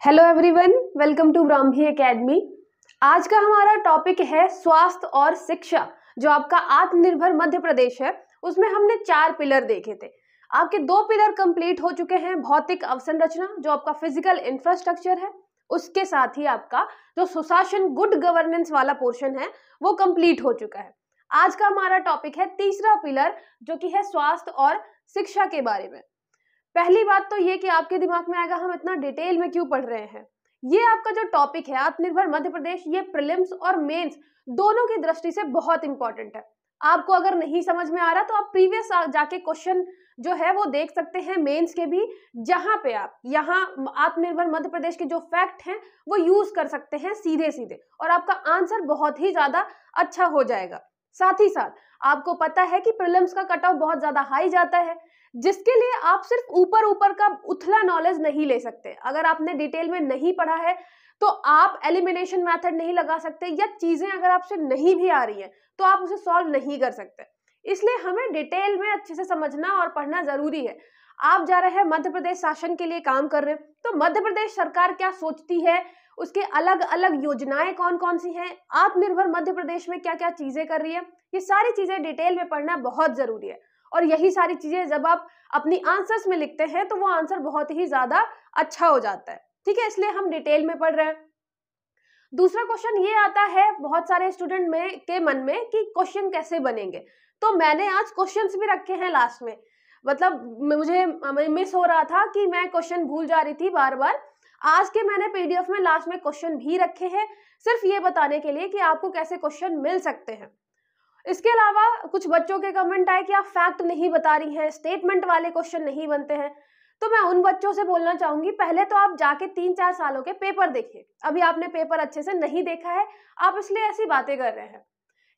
Hello everyone, welcome to Brahmi academy. आज का हमारा टॉपिक है स्वास्थ्य और शिक्षा। जो आपका आत्मनिर्भर मध्य प्रदेश है उसमें हमने 4 पिलर देखे थे। आपके 2 पिलर कंप्लीट हो चुके हैं। भौतिक अवसंरचना जो आपका फिजिकल इंफ्रास्ट्रक्चर है, उसके साथ ही आपका जो सुशासन गुड गवर्नेंस वाला पोर्शन है वो कंप्लीट हो चुका है। आज का हमारा टॉपिक है तीसरा पिलर जो कि है स्वास्थ्य और शिक्षा के बारे में। पहली बात तो ये कि आपके दिमाग में आएगा हम इतना डिटेल में क्यों पढ़ रहे हैं। ये आपका जो टॉपिक है आत्मनिर्भर मध्य प्रदेश, ये प्रीलिम्स और मेंस दोनों की दृष्टि से बहुत इंपॉर्टेंट है। आपको अगर नहीं समझ में आ रहा तो आप प्रीवियस जाके क्वेश्चन जो है वो देख सकते हैं मेंस के भी, जहां पे आप यहाँ आत्मनिर्भर मध्य प्रदेश के जो फैक्ट हैं वो यूज कर सकते हैं सीधे सीधे, और आपका आंसर बहुत ही ज्यादा अच्छा हो जाएगा। साथ ही साथ आपको पता है कि प्रीलिम्स का कट ऑफ बहुत ज्यादा हाई जाता है, जिसके लिए आप सिर्फ ऊपर ऊपर का उथला नॉलेज नहीं ले सकते। अगर आपने डिटेल में नहीं पढ़ा है तो आप एलिमिनेशन मेथड नहीं लगा सकते, या चीजें अगर आपसे नहीं भी आ रही हैं तो आप उसे सॉल्व नहीं कर सकते। इसलिए हमें डिटेल में अच्छे से समझना और पढ़ना जरूरी है। आप जा रहे हैं मध्य प्रदेश शासन के लिए काम कर रहे हैं, तो मध्य प्रदेश सरकार क्या सोचती है, उसके अलग अलग योजनाएं कौन कौन सी हैं, आत्मनिर्भर मध्य प्रदेश में क्या क्या चीजें कर रही है, ये सारी चीजें डिटेल में पढ़ना बहुत जरूरी है। और यही सारी चीजें जब आप अपनी आंसर्स में लिखते हैं तो वो आंसर बहुत ही ज्यादा अच्छा हो जाता है। ठीक है, इसलिए हम डिटेल में पढ़ रहे हैं। दूसरा क्वेश्चन ये आता है बहुत सारे स्टूडेंट में के मन में कि क्वेश्चन कैसे बनेंगे, तो मैंने आज क्वेश्चंस भी रखे हैं लास्ट में। मतलब मुझे मिस हो रहा था कि मैं क्वेश्चन भूल जा रही थी बार बार। आज के मैंने पीडीएफ में लास्ट में क्वेश्चन भी रखे हैं, सिर्फ ये बताने के लिए कि आपको कैसे क्वेश्चन मिल सकते हैं। इसके अलावा कुछ बच्चों के कमेंट आए कि आप फैक्ट नहीं बता रही हैं, स्टेटमेंट वाले क्वेश्चन नहीं बनते हैं। तो मैं उन बच्चों से बोलना चाहूंगी, पहले तो आप जाके 3-4 सालों के पेपर देखिए। अभी आपने पेपर अच्छे से नहीं देखा है, आप इसलिए ऐसी बातें कर रहे हैं।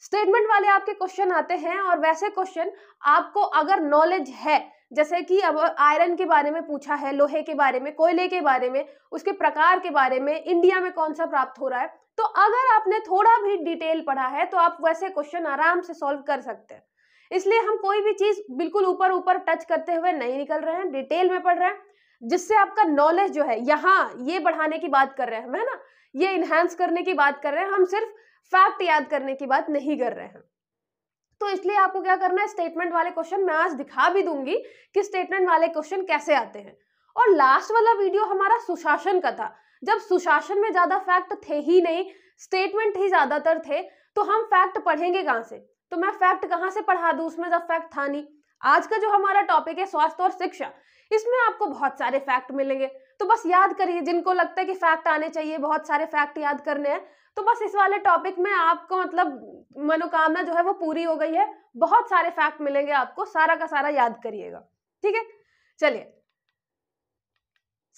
स्टेटमेंट वाले आपके क्वेश्चन आते हैं, और वैसे क्वेश्चन आपको अगर नॉलेज है, जैसे कि अब आयरन के बारे में पूछा है, लोहे के बारे में, कोयले के बारे में, उसके प्रकार के बारे में, इंडिया में कौन सा प्राप्त हो रहा है, तो अगर आपने थोड़ा भी डिटेल पढ़ा है तो आप वैसे क्वेश्चन आराम से सॉल्व कर सकते हैं। इसलिए हम कोई भी चीज बिल्कुल ऊपर ऊपर टच करते हुए नहीं निकल रहे हैं, डिटेल में पढ़ रहे हैं, जिससे आपका नॉलेज जो है यहाँ ये बढ़ाने की बात कर रहे हैं, है ना, ये इनहेंस करने की बात कर रहे हैं। हम सिर्फ फैक्ट याद करने की बात नहीं कर रहे हैं। तो इसलिए आपको क्या करना है, स्टेटमेंट वाले क्वेश्चन मैं आज दिखा भी दूंगी कि स्टेटमेंट वाले क्वेश्चन कैसे आते हैं। और लास्ट वाला वीडियो हमारा सुशासन का था। जब सुशासन में ज्यादा फैक्ट थे ही नहीं, स्टेटमेंट ही ज्यादातर थे, तो हम फैक्ट पढ़ेंगे कहां से, तो मैं फैक्ट कहां से पढ़ा दूं उसमें जब फैक्ट था नहीं। आज का जो हमारा टॉपिक है स्वास्थ्य और शिक्षा, इसमें आपको बहुत सारे फैक्ट मिलेंगे। तो बस याद करिए, जिनको लगता है कि फैक्ट आने चाहिए, बहुत सारे फैक्ट याद करने हैं, तो बस इस वाले टॉपिक में आपको मतलब मनोकामना जो है वो पूरी हो गई है। बहुत सारे फैक्ट मिलेंगे आपको, सारा का सारा याद करिएगा। ठीक है, चलिए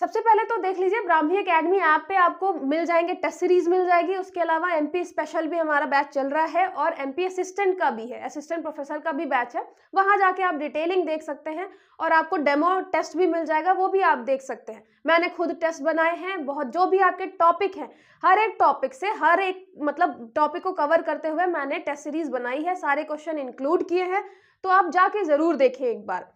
सबसे पहले तो देख लीजिए, ब्राह्मी एकेडमी ऐप पे आपको मिल जाएंगे, टेस्ट सीरीज मिल जाएगी। उसके अलावा एमपी स्पेशल भी हमारा बैच चल रहा है, और एमपी असिस्टेंट का भी है, असिस्टेंट प्रोफेसर का भी बैच है। वहां जाके आप डिटेलिंग देख सकते हैं, और आपको डेमो टेस्ट भी मिल जाएगा, वो भी आप देख सकते हैं। मैंने खुद टेस्ट बनाए हैं बहुत, जो भी आपके टॉपिक हैं, हर एक टॉपिक से हर एक मतलब टॉपिक को कवर करते हुए मैंने टेस्ट सीरीज बनाई है, सारे क्वेश्चन इंक्लूड किए हैं, तो आप जाके जरूर देखें एक बार।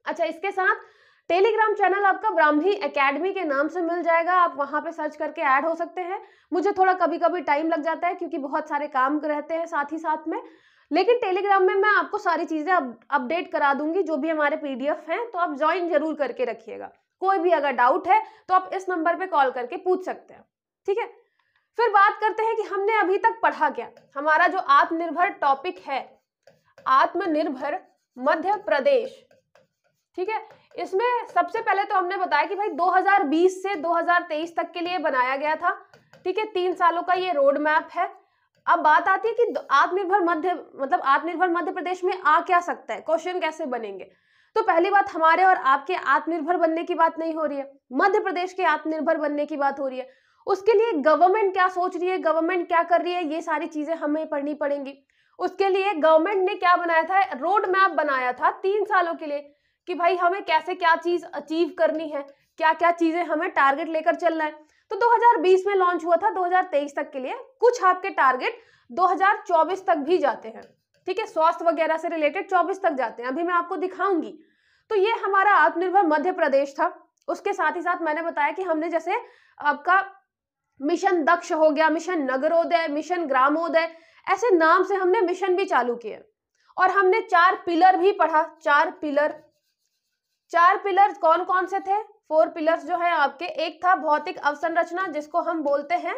अच्छा, इसके साथ टेलीग्राम चैनल आपका ब्राह्मी एकेडमी के नाम से मिल जाएगा, आप वहां पे सर्च करके ऐड हो सकते हैं। मुझे थोड़ा कभी कभी टाइम लग जाता है क्योंकि बहुत सारे काम रहते हैं साथ ही साथ में, लेकिन टेलीग्राम में मैं आपको सारी चीजें अपडेट करा दूंगी, जो भी हमारे पीडीएफ हैं, तो आप ज्वाइन जरूर करके रखिएगा। कोई भी अगर डाउट है तो आप इस नंबर पे कॉल करके पूछ सकते हैं। ठीक है, फिर बात करते हैं कि हमने अभी तक पढ़ा क्या। हमारा जो आत्मनिर्भर टॉपिक है, आत्मनिर्भर मध्य प्रदेश, ठीक है, इसमें सबसे पहले तो हमने बताया कि भाई 2020 से 2023 तक के लिए बनाया गया था। ठीक है, 3 सालों का ये रोड मैप है। अब बात आती है कि आत्मनिर्भर मध्य प्रदेश में आ क्या सकता है, क्वेश्चन कैसे बनेंगे। तो पहली बात, हमारे और आपके आत्मनिर्भर बनने की बात नहीं हो रही है, मध्य प्रदेश के आत्मनिर्भर बनने की बात हो रही है। उसके लिए गवर्नमेंट क्या सोच रही है, गवर्नमेंट क्या कर रही है, ये सारी चीजें हमें पढ़नी पड़ेंगी। उसके लिए गवर्नमेंट ने क्या बनाया था, रोड मैप बनाया था 3 सालों के लिए, कि भाई हमें कैसे क्या चीज अचीव करनी है, क्या क्या चीजें हमें टारगेट लेकर चलना है। तो 2020 में लॉन्च हुआ था 2023 तक के लिए। कुछ आपके टारगेट 2024 तक भी जाते हैं। ठीक है, स्वास्थ्य वगैरह से रिलेटेड 24 तक जाते हैं, अभी मैं आपको दिखाऊंगी। तो ये हमारा आत्मनिर्भर मध्य प्रदेश था। उसके साथ ही साथ मैंने बताया कि हमने जैसे आपका मिशन दक्ष हो गया, मिशन नगरोदय, मिशन ग्रामोदय, ऐसे नाम से हमने मिशन भी चालू किए। और हमने 4 पिलर भी पढ़ा। 4 पिलर कौन कौन से थे? 4 पिलर्स जो है आपके, एक था भौतिक अवसंरचना जिसको हम बोलते हैं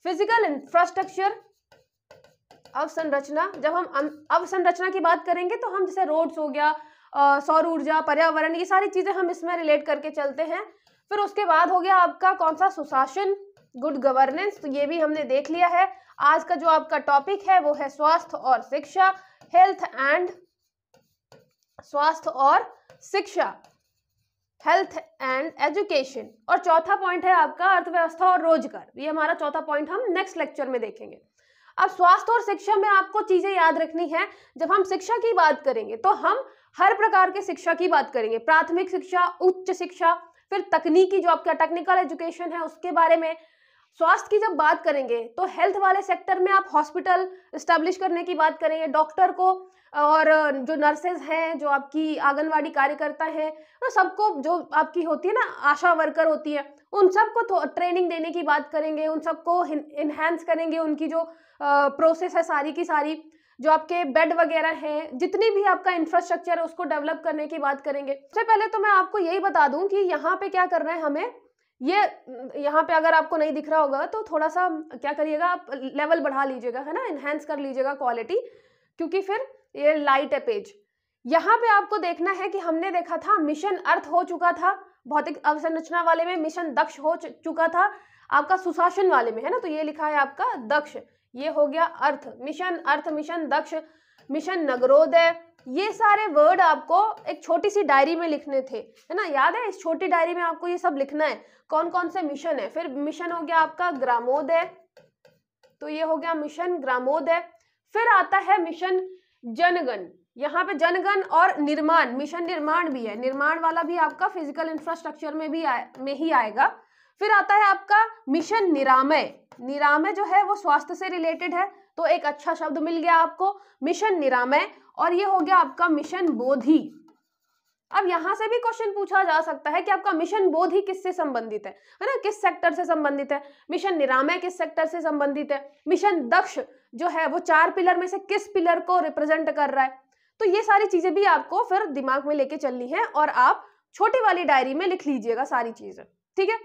फिजिकल इंफ्रास्ट्रक्चर अवसंरचना। जब हम अवसंरचना की बात करेंगे तो हम जैसे रोड्स हो गया, सौर ऊर्जा, पर्यावरण, ये सारी चीजें हम इसमें रिलेट करके चलते हैं। फिर उसके बाद हो गया आपका कौन सा? सुशासन, गुड गवर्नेंस, तो ये भी हमने देख लिया है। आज का जो आपका टॉपिक है वो है स्वास्थ्य और शिक्षा, हेल्थ एंड एजुकेशन। और चौथा पॉइंट है आपका अर्थव्यवस्था और रोजगार। ये हमारा चौथा पॉइंट हम नेक्स्ट लेक्चर में देखेंगे। अब स्वास्थ्य और शिक्षा में आपको चीजें याद रखनी है। जब हम शिक्षा की बात करेंगे तो हम हर प्रकार के शिक्षा की बात करेंगे, प्राथमिक शिक्षा, उच्च शिक्षा, फिर तकनीकी जो आपका टेक्निकल एजुकेशन है उसके बारे में। स्वास्थ्य की जब बात करेंगे तो हेल्थ वाले सेक्टर में आप हॉस्पिटल स्टैब्लिश करने की बात करेंगे, डॉक्टर को और जो नर्सेज हैं, जो आपकी आंगनवाड़ी कार्यकर्ता हैं, तो सबको, जो आपकी होती है ना आशा वर्कर होती है, उन सबको ट्रेनिंग देने की बात करेंगे, उन सबको इन्हेंस करेंगे, उनकी जो प्रोसेस है सारी की सारी, जो आपके बेड वगैरह हैं, जितनी भी आपका इंफ्रास्ट्रक्चर है उसको डेवलप करने की बात करेंगे। सबसे पहले तो मैं आपको यही बता दूं कि यहाँ पे क्या करना है हमें। ये यहाँ पे अगर आपको नहीं दिख रहा होगा तो थोड़ा सा क्या करिएगा, आप लेवल बढ़ा लीजिएगा, है ना, इनहेंस कर लीजिएगा क्वालिटी, क्योंकि फिर ये लाइट है पेज। यहाँ पे आपको देखना है कि हमने देखा था मिशन अर्थ हो चुका था भौतिक अवसंरचना वाले में, मिशन दक्ष हो चुका था आपका सुशासन वाले में, है ना, तो ये लिखा है आपका दक्ष, ये हो गया अर्थ, मिशन दक्ष, मिशन नगरोदय। ये सारे वर्ड आपको एक छोटी सी डायरी में लिखने थे, है ना, याद है? इस छोटी डायरी में आपको ये सब लिखना है कौन कौन से मिशन है। फिर मिशन हो गया आपका ग्रामोदय, तो ये हो गया मिशन ग्रामोदय। फिर आता है मिशन जनगण, यहाँ पे जनगण और निर्माण, मिशन निर्माण भी है, निर्माण वाला भी आपका फिजिकल इंफ्रास्ट्रक्चर में ही आएगा। फिर आता है आपका मिशन निरामय, निरामय जो है वो स्वास्थ्य से रिलेटेड है, तो एक अच्छा शब्द मिल गया आपको, मिशन निरामय। और ये हो गया आपका मिशन बोधि। अब यहां से भी क्वेश्चन पूछा जा सकता है कि आपका मिशन बोधि किससे संबंधित है ना, किस सेक्टर से संबंधित है। मिशन निरामय किस सेक्टर से संबंधित है। मिशन दक्ष जो है वो 4 पिलर में से किस पिलर को रिप्रेजेंट कर रहा है। तो ये सारी चीजें भी आपको फिर दिमाग में लेके चलनी है और आप छोटी वाली डायरी में लिख लीजिएगा सारी चीजें, ठीक है।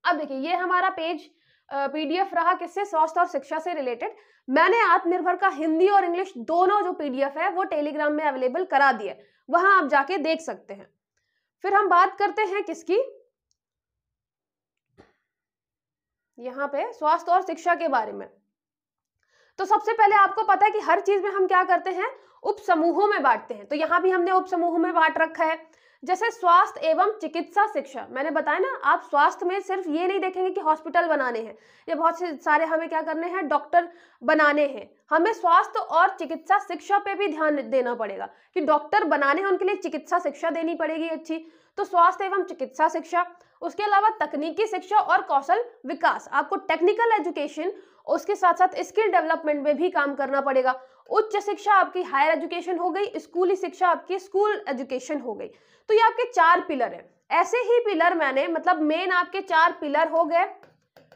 अब देखिए ये हमारा पेज पीडीएफ रहा किससे, स्वास्थ्य और शिक्षा से रिलेटेड। मैंने आत्मनिर्भर का हिंदी और इंग्लिश दोनों जो पीडीएफ है वो टेलीग्राम में अवेलेबल करा दिया, वहां आप जाके देख सकते हैं। फिर हम बात करते हैं किसकी, यहाँ पे स्वास्थ्य और शिक्षा के बारे में। तो सबसे पहले आपको पता है कि हर चीज में हम क्या करते हैं, उप समूहों में बांटते हैं। तो यहाँ भी हमने उप समूहों में बांट रखा है, जैसे स्वास्थ्य एवं चिकित्सा शिक्षा। मैंने बताया ना, आप स्वास्थ्य में सिर्फ ये नहीं देखेंगे कि हॉस्पिटल बनाने हैं, ये बहुत से सारे हमें क्या करने हैं, डॉक्टर बनाने हैं। हमें स्वास्थ्य और चिकित्सा शिक्षा पे भी ध्यान देना पड़ेगा कि डॉक्टर बनाने हैं, उनके लिए चिकित्सा शिक्षा देनी पड़ेगी अच्छी। तो स्वास्थ्य एवं चिकित्सा शिक्षा, उसके अलावा तकनीकी शिक्षा और कौशल विकास, आपको टेक्निकल एजुकेशन, उसके साथ साथ स्किल डेवलपमेंट में भी काम करना पड़ेगा। उच्च शिक्षा आपकी हायर एजुकेशन हो गई, स्कूली शिक्षा आपकी स्कूल एजुकेशन हो गई। तो ये आपके 4 पिलर है। ऐसे ही पिलर मैंने, मतलब मेन आपके 4 पिलर हो गए,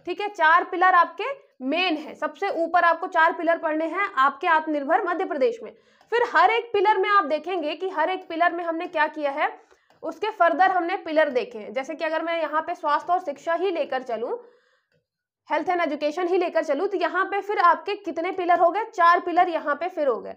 ठीक है। 4 पिलर आपके मेन है, सबसे ऊपर आपको 4 पिलर पढ़ने हैं आपके आत्मनिर्भर मध्य प्रदेश में। फिर हर एक पिलर में आप देखेंगे कि हर एक पिलर में हमने क्या किया है, उसके फर्दर हमने पिलर देखे हैं। जैसे कि अगर मैं यहाँ पे स्वास्थ्य और शिक्षा ही लेकर चलूं, हेल्थ एंड एजुकेशन ही लेकर चलूं, तो यहाँ पे फिर आपके कितने पिलर हो गए, 4 पिलर यहाँ पे फिर हो गए।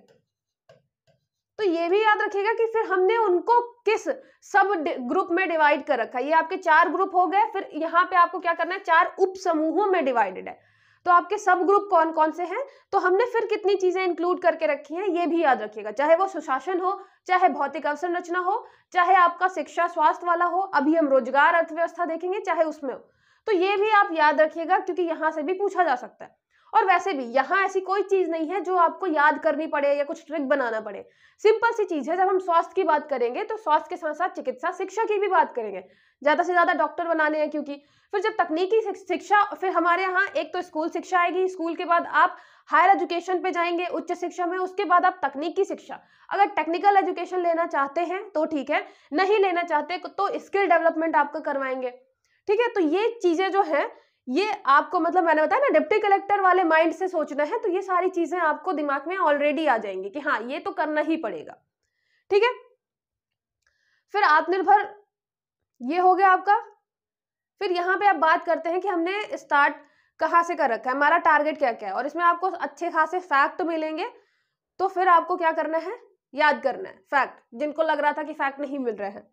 तो ये भी याद रखिएगा कि फिर हमने उनको किस सब ग्रुप में डिवाइड कर रखा है। ये आपके 4 ग्रुप हो गए। फिर यहाँ पे आपको क्या करना है, 4 उप समूहों में डिवाइडेड है। तो आपके सब ग्रुप कौन कौन से हैं, तो हमने फिर कितनी चीजें इंक्लूड करके रखी हैं, ये भी याद रखिएगा। चाहे वो सुशासन हो, चाहे भौतिक अवसंरचना हो, चाहे आपका शिक्षा स्वास्थ्य वाला हो, अभी हम रोजगार अर्थव्यवस्था देखेंगे, चाहे उसमें हो। तो ये भी आप याद रखिएगा क्योंकि यहाँ से भी पूछा जा सकता है। और वैसे भी यहाँ ऐसी कोई चीज नहीं है जो आपको याद करनी पड़े या कुछ ट्रिक बनाना पड़े। सिंपल सी चीज है, जब हम स्वास्थ्य की बात करेंगे तो स्वास्थ्य के साथ साथ चिकित्सा शिक्षा की भी बात करेंगे, ज्यादा से ज्यादा डॉक्टर बनाने हैं क्योंकि। फिर जब तकनीकी शिक्षा, फिर हमारे यहाँ एक तो स्कूल शिक्षा आएगी, स्कूल के बाद आप हायर एजुकेशन पे जाएंगे उच्च शिक्षा में, उसके बाद आप तकनीकी शिक्षा। अगर टेक्निकल एजुकेशन लेना चाहते हैं तो ठीक है, नहीं लेना चाहते तो स्किल डेवलपमेंट आपका करवाएंगे। ठीक है, तो ये चीजें जो है ये आपको, मतलब मैंने बताया ना डिप्टी कलेक्टर वाले माइंड से सोचना है, तो ये सारी चीजें आपको दिमाग में ऑलरेडी आ जाएंगी कि हाँ ये तो करना ही पड़ेगा। ठीक है, फिर आत्मनिर्भर ये हो गया आपका। फिर यहाँ पे आप बात करते हैं कि हमने स्टार्ट कहाँ से कर रखा है, हमारा टारगेट क्या क्या है, और इसमें आपको अच्छे खासे फैक्ट मिलेंगे। तो फिर आपको क्या करना है, याद करना है फैक्ट, जिनको लग रहा था कि फैक्ट नहीं मिल रहे हैं।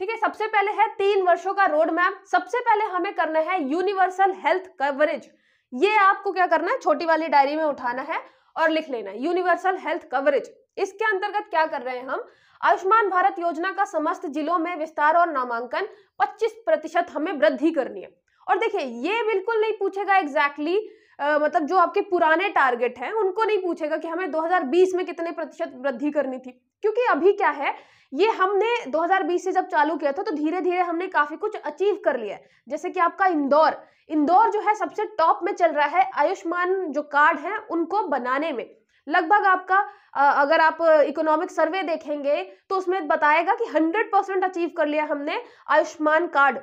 ठीक है, सबसे पहले है 3 वर्षों का रोड मैप। सबसे पहले हमें करना है यूनिवर्सल हेल्थ कवरेज। ये आपको क्या करना है, छोटी वाली डायरी में उठाना है और लिख लेना है यूनिवर्सल हेल्थ कवरेज। इसके अंतर्गत क्या कर रहे हैं हम, आयुष्मान भारत योजना का समस्त जिलों में विस्तार और नामांकन 25% हमें वृद्धि करनी है। और देखिए ये बिल्कुल नहीं पूछेगा एग्जैक्टली मतलब जो आपके पुराने टारगेट हैं उनको नहीं पूछेगा कि हमें 2020 में कितने प्रतिशत वृद्धि करनी थी, क्योंकि अभी क्या है, ये हमने 2020 से जब चालू किया था तो धीरे धीरे हमने काफी कुछ अचीव कर लिया है। जैसे कि आपका इंदौर जो है सबसे टॉप में चल रहा है आयुष्मान जो कार्ड है उनको बनाने में। लगभग आपका अगर आप इकोनॉमिक सर्वे देखेंगे तो उसमें बताएगा कि 100% अचीव कर लिया हमने आयुष्मान कार्ड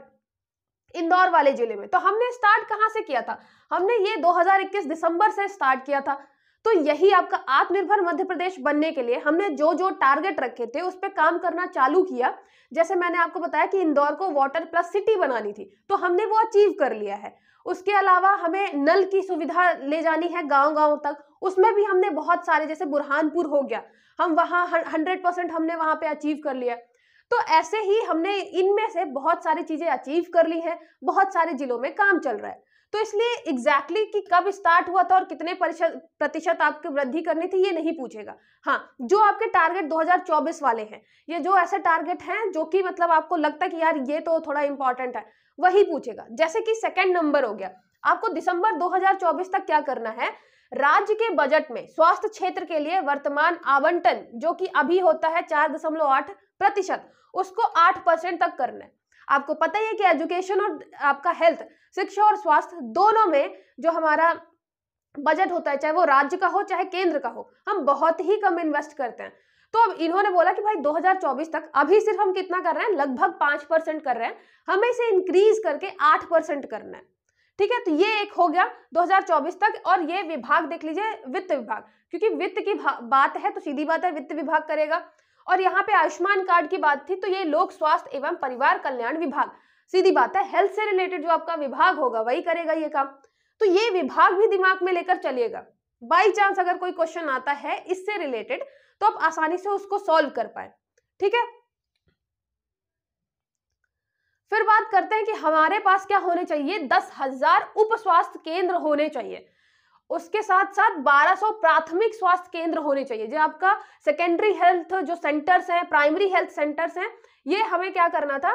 इंदौर वाले जिले में। तो हमने स्टार्ट कहां से किया था, हमने ये 2021 दिसंबर से स्टार्ट किया था। तो यही आपका आत्मनिर्भर मध्य प्रदेश बनने के लिए हमने जो जो टारगेट रखे थे उस पर काम करना चालू किया। जैसे मैंने आपको बताया कि इंदौर को वाटर प्लस सिटी बनानी थी, तो हमने वो अचीव कर लिया है। उसके अलावा हमें नल की सुविधा ले जानी है गांव गांव तक, उसमें भी हमने बहुत सारे, जैसे बुरहानपुर हो गया, हम वहां 100% हमने वहां पे अचीव कर लिया। तो ऐसे ही हमने इनमें से बहुत सारी चीजें अचीव कर ली हैं, बहुत सारे जिलों में काम चल रहा है। तो इसलिए एग्जैक्टली कि कब स्टार्ट हुआ था और कितने प्रतिशत आपकी वृद्धि करनी थी ये नहीं पूछेगा। हाँ, जो आपके टारगेट 2024 वाले हैं, ये जो ऐसे टारगेट हैं जो कि मतलब आपको लगता है कि यार ये तो थोड़ा इंपॉर्टेंट है, वही पूछेगा। जैसे कि सेकंड नंबर हो गया, आपको दिसंबर 2024 तक क्या करना है, राज्य के बजट में स्वास्थ्य क्षेत्र के लिए वर्तमान आवंटन जो कि अभी होता है 4.8%, उसको 8% तक करना है। आपको पता ही है कि एजुकेशन और आपका हेल्थ, शिक्षा और स्वास्थ्य दोनों में जो हमारा बजट होता है, चाहे वो राज्य का हो चाहे केंद्र का हो, हम बहुत ही कम इन्वेस्ट करते हैं। तो अब इन्होंने बोला कि भाई 2024 तक अभी सिर्फ हम कितना कर रहे हैं, लगभग 5% कर रहे हैं, हमें इसे इंक्रीज करके 8% करना है। ठीक है, तो ये एक हो गया 2024 तक। और ये विभाग देख लीजिए, वित्त विभाग, क्योंकि वित्त की बात है तो सीधी बात है वित्त विभाग करेगा। और यहाँ पे आयुष्मान कार्ड की बात थी तो ये लोक स्वास्थ्य एवं परिवार कल्याण विभाग, सीधी बात है हेल्थ से रिलेटेड जो आपका विभाग होगा वही करेगा ये काम। तो ये विभाग भी दिमाग में लेकर चलिएगा, बाई चांस अगर कोई क्वेश्चन आता है इससे रिलेटेड तो आप आसानी से उसको सॉल्व कर पाए। ठीक है, फिर बात करते हैं कि हमारे पास क्या होने चाहिए, 10,000 उप स्वास्थ्य केंद्र होने चाहिए। उसके साथ साथ 1200 प्राथमिक स्वास्थ्य केंद्र होने चाहिए। जो आपका सेकेंडरी हेल्थ जो सेंटर्स हैं, प्राइमरी हेल्थ सेंटर्स हैं, ये हमें क्या करना था,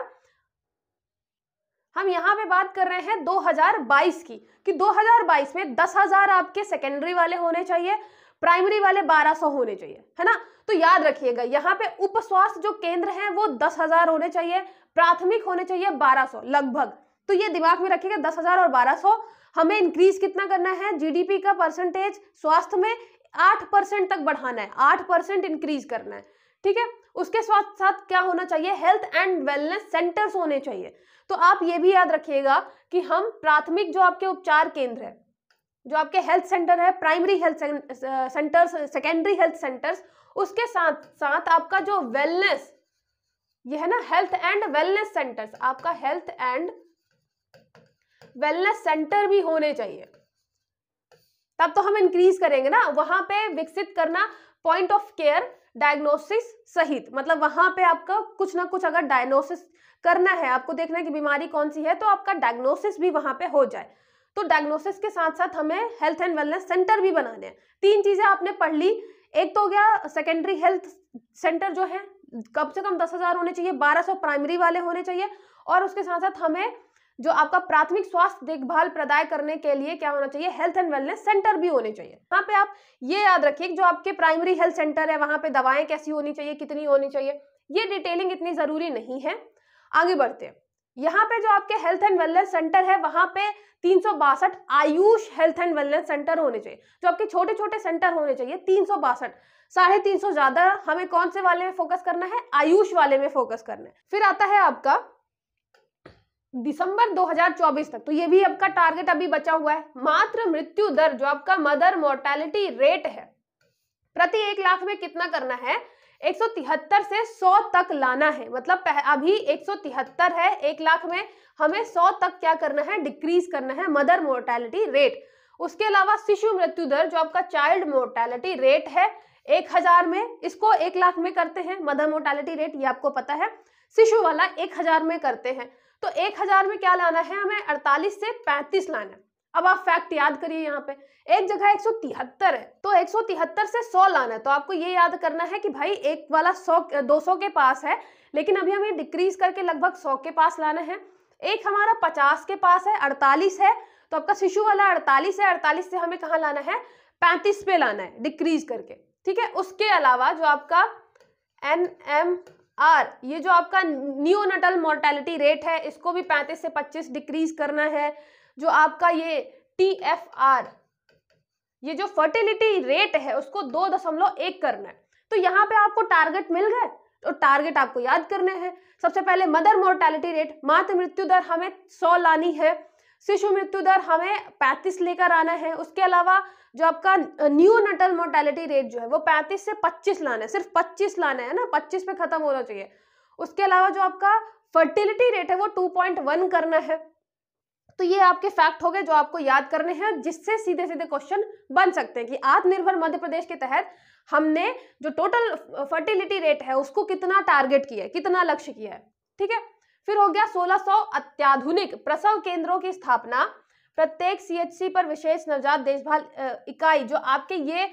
हम यहाँ पे बात कर रहे हैं 2022 की, कि 2022 में 10,000 आपके सेकेंडरी वाले होने चाहिए, प्राइमरी वाले 1200 होने चाहिए, है ना। तो याद रखिएगा यहाँ पे उप स्वास्थ्य जो केंद्र हैं वो 10,000 होने चाहिए, प्राथमिक होने चाहिए 1200 लगभग। तो ये दिमाग में रखिएगा, 10,000 और 1200। हमें इंक्रीज कितना करना है, जीडीपी का परसेंटेज स्वास्थ्य में 8% तक बढ़ाना है, 8% इंक्रीज करना है। ठीक है, उसके साथ साथ क्या होना चाहिए, हेल्थ एंड वेलनेस सेंटर्स होने चाहिए। तो आप ये भी याद रखिएगा कि हम प्राथमिक जो आपके उपचार केंद्र है, जो आपके हेल्थ सेंटर है, primary health centres, secondary health centres, उसके साथ साथ आपका जो वेलनेस, ये है ना हेल्थ एंड वेलनेस सेंटर्स, आपका हेल्थ एंड वेलनेस सेंटर भी होने चाहिए, तब तो हम इंक्रीज करेंगे ना। वहां पे विकसित करना पॉइंट ऑफ केयर डायग्नोसिस सहित, मतलब वहां पे आपका कुछ ना कुछ अगर डायग्नोसिस करना है, आपको देखना है कि बीमारी कौन सी है, तो आपका डायग्नोसिस भी वहां पे हो जाए। तो डायग्नोसिस के साथ साथ हमें हेल्थ एंड वेलनेस सेंटर भी बनाने हैं। 3 चीजें आपने पढ़ ली, एक तो हो गया सेकेंडरी हेल्थ सेंटर जो है कम से कम 10,000 होने चाहिए, 1200 प्राइमरी वाले होने चाहिए, और उसके साथ साथ हमें जो आपका प्राथमिक स्वास्थ्य देखभाल प्रदान करने के लिए क्या होना चाहिए, हेल्थ एंड वेलनेस सेंटर भी होने चाहिए। यहाँ पे आप ये याद रखिए जो आपके प्राइमरी हेल्थ सेंटर है वहां पे दवाएं कैसी होनी चाहिए, कितनी होनी चाहिए, ये डिटेलिंग इतनी जरूरी नहीं है। आगे बढ़ते हैं। यहाँ पे जो आपके हेल्थ एंड वेलनेस सेंटर है वहां पे 362 Ayush health and wellness centre होने चाहिए। जो आपके छोटे छोटे सेंटर होने चाहिए 362, 350 ज्यादा हमें कौन से वाले में फोकस करना है, आयुष वाले में फोकस करना है। फिर आता है आपका दिसंबर 2024 तक, तो ये भी आपका टारगेट अभी बचा हुआ है। मातृ मृत्यु दर जो आपका मदर मोर्टेलिटी रेट है प्रति 1 लाख में कितना करना है, 173 से 100 तक लाना है। मतलब अभी 173 है, 1 लाख में हमें 100 तक क्या करना है, डिक्रीज करना है मदर मोर्टेलिटी रेट। उसके अलावा शिशु मृत्यु दर जो आपका चाइल्ड मोर्टेलिटी रेट है 1000 में, इसको 1 लाख में करते हैं मदर मोर्टेलिटी रेट, ये आपको पता है। शिशु वाला 1000 में करते हैं, तो 1000 में क्या लाना है हमें, 48 से 35 लाना है। अब आप फैक्ट याद करिए, यहाँ पे एक जगह 173 है तो 173 से 100 लाना है, तो आपको ये याद करना है कि भाई एक वाला 200 के पास है, लेकिन अभी हमें डिक्रीज करके लगभग 100 के पास लाना है। एक हमारा 50 के पास है, 48 है, तो आपका शिशु वाला 48 है, 48 से हमें कहाँ लाना है, 35 पे लाना है डिक्रीज करके, ठीक है। उसके अलावा जो आपका NMR, ये जो आपका नियोनेटल मोर्टेलिटी रेट है, इसको भी 35 से 25 डिक्रीज करना है। जो आपका ये TFR, ये जो फर्टिलिटी रेट है उसको 2.1 करना है। तो यहाँ पे आपको टारगेट मिल गए, तो टारगेट आपको याद करने हैं। सबसे पहले मदर मोर्टेलिटी रेट, मातृ मृत्यु दर हमें 100 लानी है, शिशु मृत्यु दर हमें 35 लेकर आना है। उसके अलावा जो आपका नियोनेटल मोर्टेलिटी रेट जो है वो 35 से 25 लाना है, सिर्फ 25 लाना है ना, 25 पे खत्म होना चाहिए। उसके अलावा जो आपका फर्टिलिटी रेट है वो 2.1 करना है। तो ये आपके फैक्ट हो गए जो आपको याद करने हैं, जिससे सीधे सीधे क्वेश्चन बन सकते हैं कि आत्मनिर्भर मध्य प्रदेश के तहत हमने जो टोटल फर्टिलिटी रेट है उसको कितना टारगेट किया है, कितना लक्ष्य किया है, ठीक है। फिर हो गया 1600 अत्याधुनिक प्रसव केंद्रों की स्थापना, प्रत्येक CHC पर विशेष नवजात देखभाल इकाई, जो आपके ये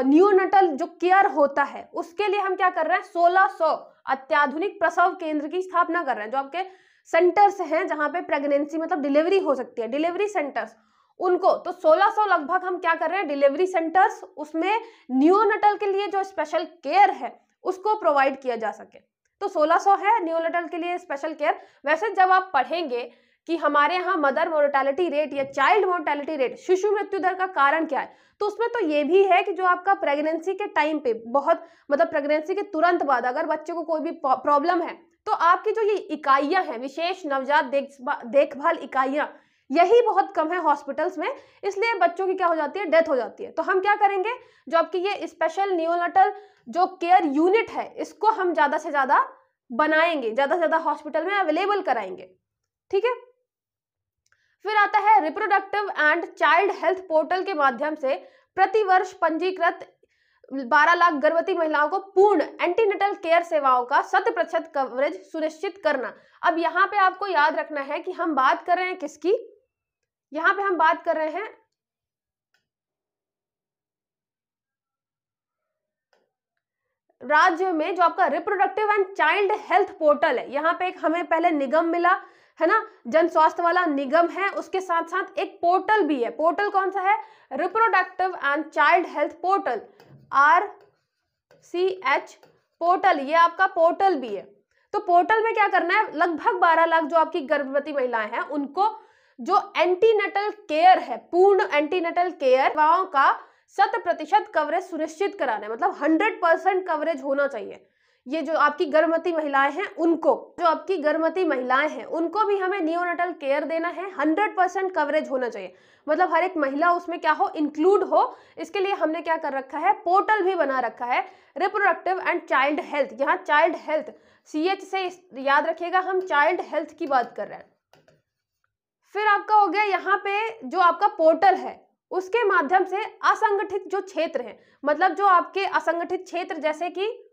न्यूनेटल जो केयर होता है उसके लिए हम क्या कर रहे हैं, 1600 अत्याधुनिक प्रसव केंद्र की स्थापना कर रहे हैं। जो आपके सेंटर्स हैं जहां पे प्रेगनेंसी मतलब डिलीवरी हो सकती है, डिलीवरी सेंटर्स, उनको तो 1600 लगभग हम क्या कर रहे हैं, डिलीवरी सेंटर्स, उसमें नियोनेटल के लिए जो स्पेशल केयर है उसको प्रोवाइड किया जा सके। तो 1600 है नियोनेटल के लिए स्पेशल केयर। वैसे जब आप पढ़ेंगे कि हमारे यहाँ मदर मोर्टेलिटी रेट या चाइल्ड मोर्टेलिटी रेट, शिशु मृत्यु दर का कारण क्या है, तो उसमें तो ये भी है कि जो आपका प्रेगनेंसी के टाइम पे बहुत मतलब प्रेगनेंसी के तुरंत बाद अगर बच्चे को कोई भी प्रॉब्लम है तो आपकी जो ये इकाइयां हैं, विशेष नवजात देखभाल इकाइयां, यही बहुत कम है हॉस्पिटल्स में, इसलिए बच्चों की क्या हो जाती है, डेथ हो जाती है। तो हम क्या करेंगे, जो आपकी ये स्पेशल नियोनेटल जो केयर यूनिट है इसको हम ज्यादा से ज्यादा बनाएंगे, ज्यादा से ज्यादा हॉस्पिटल में अवेलेबल कराएंगे, ठीक है। फिर आता है reproductive and child health portal के माध्यम से प्रतिवर्ष पंजीकृत 12 लाख गर्भवती महिलाओं को पूर्ण एंटीनेटल केयर सेवाओं का 100% कवरेज सुनिश्चित करना। अब यहाँ पे आपको याद रखना है कि हम बात कर रहे हैं किसकी, यहाँ पे हम बात कर रहे हैं राज्य में जो आपका reproductive and child health portal है। यहाँ पे एक हमें पहले निगम मिला है ना, जन स्वास्थ्य वाला निगम है, उसके साथ साथ एक पोर्टल भी है। पोर्टल कौन सा है, reproductive and child health portal, RCH portal, ये आपका पोर्टल भी है। तो पोर्टल में क्या करना है, लगभग 12 लाख जो आपकी गर्भवती महिलाएं हैं उनको जो एंटीनेटल केयर है, पूर्ण एंटीनेटल केयर सेवाओं का 100% कवरेज सुनिश्चित कराना है, मतलब 100% कवरेज होना चाहिए। ये जो आपकी गर्भवती महिलाएं हैं उनको, जो आपकी गर्भवती महिलाएं हैं उनको भी हमें नियोनेटल केयर देना है, 100% कवरेज होना चाहिए, मतलब हर एक महिला उसमें क्या हो, इंक्लूड हो। इसके लिए हमने क्या कर रखा है, पोर्टल भी बना रखा है, रिप्रोडक्टिव एंड चाइल्ड हेल्थ। यहाँ चाइल्ड हेल्थ CH से याद रखिएगा, हम चाइल्ड हेल्थ की बात कर रहे हैं। फिर आपका हो गया यहाँ पे जो आपका पोर्टल है उसके माध्यम से असंगठित जो क्षेत्र है, मतलब जो आपके असंगठित क्षेत्र जैसे कि